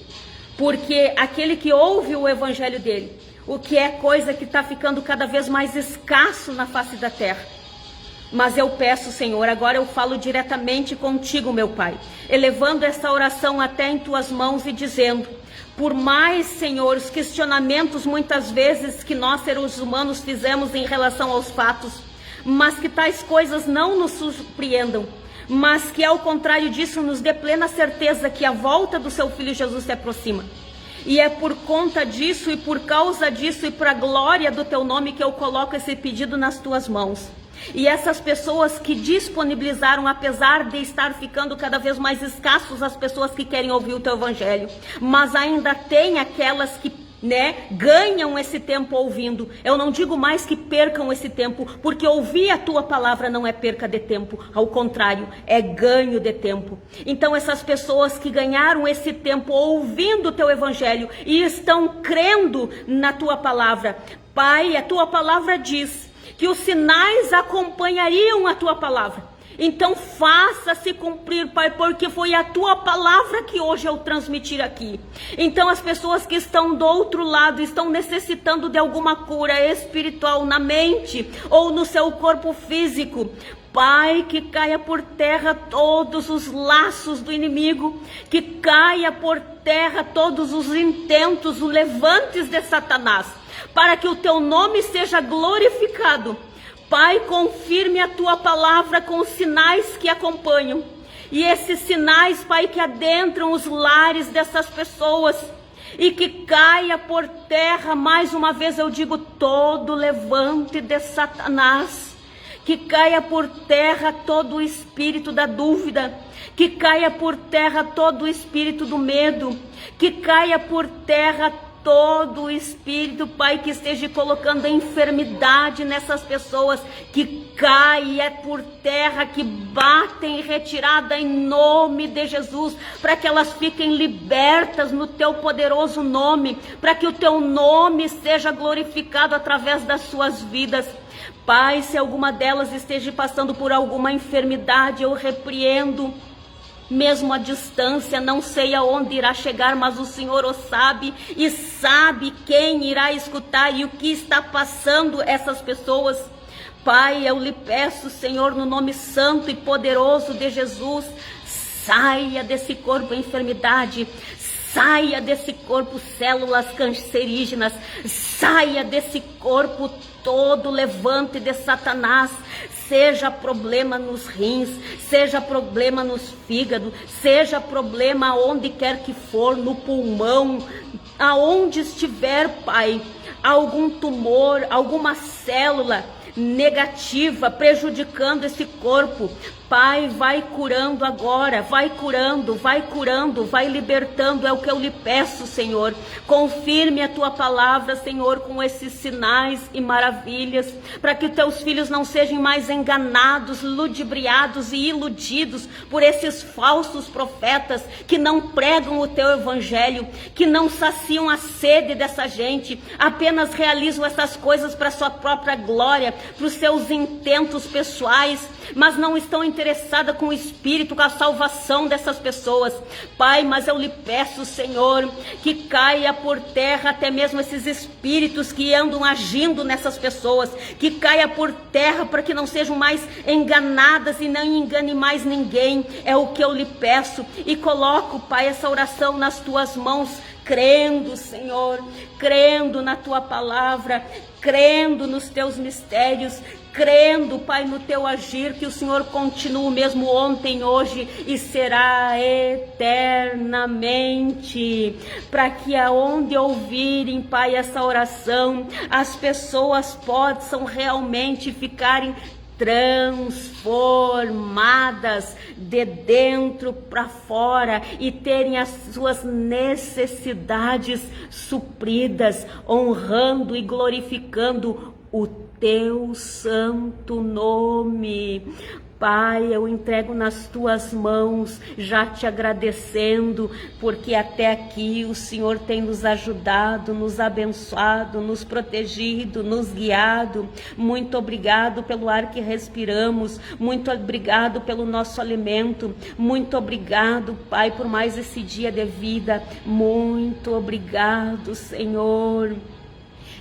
Porque aquele que ouve o evangelho dele, o que é coisa que está ficando cada vez mais escasso na face da terra. Mas eu peço, Senhor, agora eu falo diretamente contigo, meu Pai, elevando essa oração até em tuas mãos e dizendo: por mais, Senhor, os questionamentos muitas vezes que nós seres humanos fizemos em relação aos fatos, mas que tais coisas não nos surpreendam, mas que ao contrário disso nos dê plena certeza que a volta do seu Filho Jesus se aproxima. E é por conta disso e por causa disso e para a glória do teu nome que eu coloco esse pedido nas tuas mãos. E essas pessoas que disponibilizaram, apesar de estar ficando cada vez mais escassos as pessoas que querem ouvir o teu evangelho, mas ainda tem aquelas que ganham esse tempo ouvindo. Eu não digo mais que percam esse tempo, porque ouvir a tua palavra não é perca de tempo, ao contrário, é ganho de tempo. Então essas pessoas que ganharam esse tempo ouvindo o teu evangelho e estão crendo na tua palavra, Pai, a tua palavra diz que os sinais acompanhariam a tua palavra. Então faça-se cumprir, Pai, porque foi a tua palavra que hoje eu transmitir aqui. Então as pessoas que estão do outro lado estão necessitando de alguma cura espiritual na mente ou no seu corpo físico. Pai, que caia por terra todos os laços do inimigo, que caia por terra todos os intentos, os levantes de Satanás, para que o teu nome seja glorificado. Pai, confirme a tua palavra com os sinais que acompanham. E esses sinais, Pai, que adentram os lares dessas pessoas. E que caia por terra, mais uma vez eu digo, todo levante de Satanás. Que caia por terra todo o espírito da dúvida. Que caia por terra todo o espírito do medo. Que caia por terra todo o espírito, Pai, que esteja colocando a enfermidade nessas pessoas, que caia por terra, que bata em retirada em nome de Jesus, para que elas fiquem libertas no teu poderoso nome, para que o teu nome seja glorificado através das suas vidas. Pai, se alguma delas esteja passando por alguma enfermidade, eu repreendo. Mesmo à distância, não sei aonde irá chegar, mas o Senhor o sabe e sabe quem irá escutar e o que está passando essas pessoas. Pai, eu lhe peço, Senhor, no nome santo e poderoso de Jesus, saia desse corpo a enfermidade, saia desse corpo células cancerígenas, saia desse corpo todo levante de Satanás, seja problema nos rins, seja problema nos fígados, seja problema onde quer que for, no pulmão, aonde estiver, Pai, algum tumor, alguma célula negativa prejudicando esse corpo. Pai, vai curando agora, vai curando, vai libertando, é o que eu lhe peço, Senhor. Confirme a tua palavra, Senhor, com esses sinais e maravilhas, para que os teus filhos não sejam mais enganados, ludibriados e iludidos por esses falsos profetas que não pregam o teu evangelho, que não saciam a sede dessa gente, apenas realizam essas coisas para sua própria glória, para os seus intentos pessoais, mas não estão interessadas com o espírito, com a salvação dessas pessoas. Pai, mas eu lhe peço, Senhor, que caia por terra até mesmo esses espíritos que andam agindo nessas pessoas, que caia por terra para que não sejam mais enganadas e não engane mais ninguém. É o que eu lhe peço e coloco, Pai, essa oração nas tuas mãos, crendo, Senhor, crendo na tua palavra, crendo nos teus mistérios, crendo, Pai, no teu agir, que o Senhor continua mesmo ontem, hoje e será eternamente, para que aonde ouvirem, Pai, essa oração, as pessoas possam realmente ficarem transformadas de dentro para fora e terem as suas necessidades supridas, honrando e glorificando o teu santo nome. Pai, eu entrego nas tuas mãos, já te agradecendo, porque até aqui o Senhor tem nos ajudado, nos abençoado, nos protegido, nos guiado. Muito obrigado pelo ar que respiramos, muito obrigado pelo nosso alimento, muito obrigado, Pai, por mais esse dia de vida. Muito obrigado, Senhor.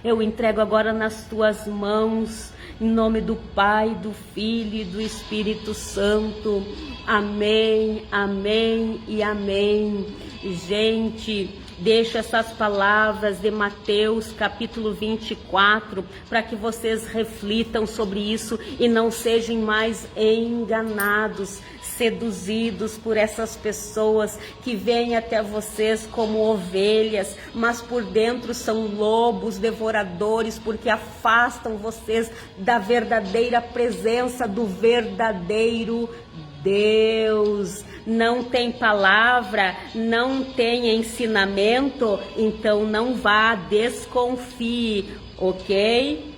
Eu entrego agora nas tuas mãos, em nome do Pai, do Filho e do Espírito Santo. Amém, amém e amém. Gente, deixa essas palavras de Mateus capítulo 24, para que vocês reflitam sobre isso e não sejam mais enganados, seduzidos por essas pessoas que vêm até vocês como ovelhas, mas por dentro são lobos devoradores, porque afastam vocês da verdadeira presença do verdadeiro Deus. Não tem palavra, não tem ensinamento, então não vá, desconfie, ok?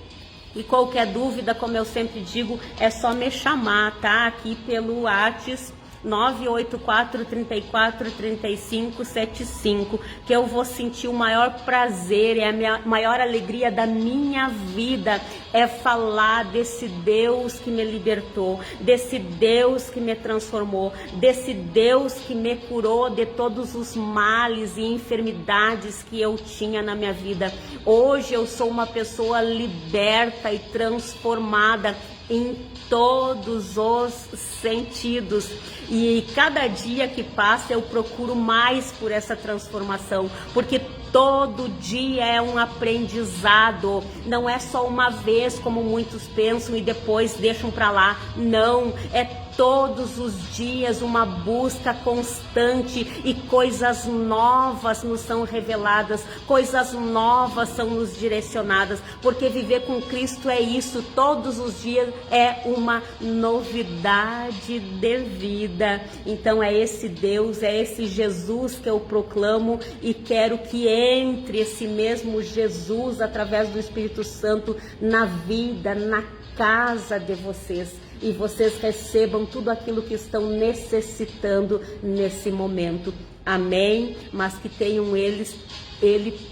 E qualquer dúvida, como eu sempre digo, é só me chamar, tá? Aqui pelo WhatsApp 984-34-3575, que eu vou sentir o maior prazer, é a maior alegria da minha vida, é falar desse Deus que me libertou, desse Deus que me transformou, desse Deus que me curou de todos os males e enfermidades que eu tinha na minha vida. Hoje eu sou uma pessoa liberta e transformada em todos os sentidos, e cada dia que passa eu procuro mais por essa transformação, porque todo dia é um aprendizado, não é só uma vez como muitos pensam e depois deixam para lá. Não, é todos os dias uma busca constante, e coisas novas nos são reveladas, coisas novas são nos direcionadas, porque viver com Cristo é isso, todos os dias é uma novidade de vida. Então é esse Deus, é esse Jesus que eu proclamo, e quero que entre esse mesmo Jesus através do Espírito Santo na vida, na casa de vocês, e vocês recebam tudo aquilo que estão necessitando nesse momento. Amém? Mas que tenham Ele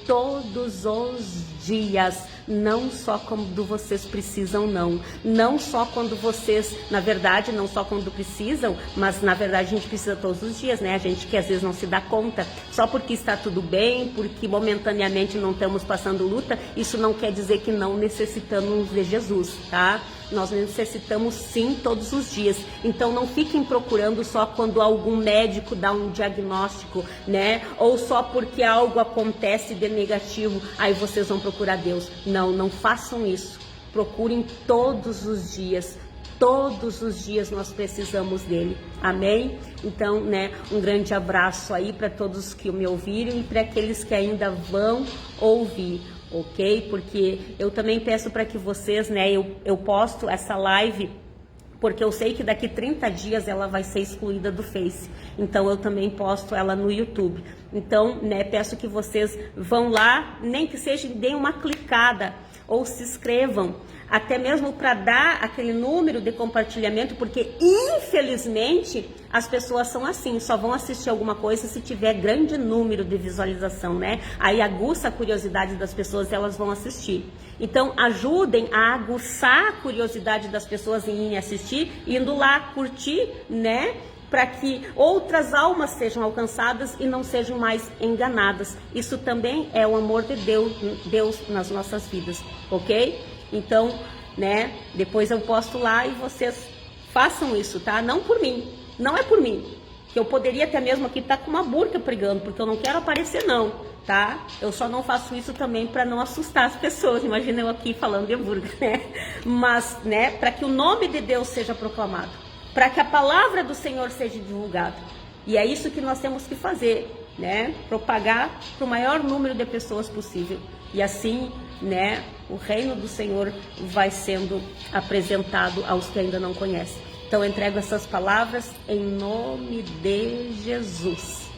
todos os dias, não só quando vocês precisam, não só quando vocês, na verdade, não só quando precisam, mas na verdade a gente precisa todos os dias, né? A gente que às vezes não se dá conta, só porque está tudo bem, porque momentaneamente não estamos passando luta, isso não quer dizer que não necessitamos de Jesus, tá? Nós necessitamos sim todos os dias. Então não fiquem procurando só quando algum médico dá um diagnóstico, né? Ou só porque algo acontece de negativo, aí vocês vão procurar Deus. Não façam isso. Procurem todos os dias. Todos os dias nós precisamos dele. Amém? Então, né, um grande abraço aí para todos que me ouviram e para aqueles que ainda vão ouvir. Ok? Porque eu também peço para que vocês, né, eu posto essa live porque eu sei que daqui 30 dias ela vai ser excluída do Face. Então eu também posto ela no YouTube. Então, né, peço que vocês vão lá, nem que seja, deem uma clicada ou se inscrevam, até mesmo para dar aquele número de compartilhamento, porque infelizmente as pessoas são assim, só vão assistir alguma coisa se tiver grande número de visualização, né? Aí aguça a curiosidade das pessoas e elas vão assistir. Então ajudem a aguçar a curiosidade das pessoas em irem assistir, indo lá curtir, né? Para que outras almas sejam alcançadas e não sejam mais enganadas. Isso também é o amor de Deus nas nossas vidas, ok? Então, né, depois eu posto lá e vocês façam isso, tá? Não por mim, não é por mim. Que eu poderia até mesmo aqui estar com uma burca pregando, porque eu não quero aparecer não, tá? Eu só não faço isso também para não assustar as pessoas. Imagina eu aqui falando de burca, né? Mas, né, para que o nome de Deus seja proclamado, para que a palavra do Senhor seja divulgada. E é isso que nós temos que fazer, né? Propagar para o maior número de pessoas possível. E assim, né, o reino do Senhor vai sendo apresentado aos que ainda não conhecem. Então, eu entrego essas palavras em nome de Jesus.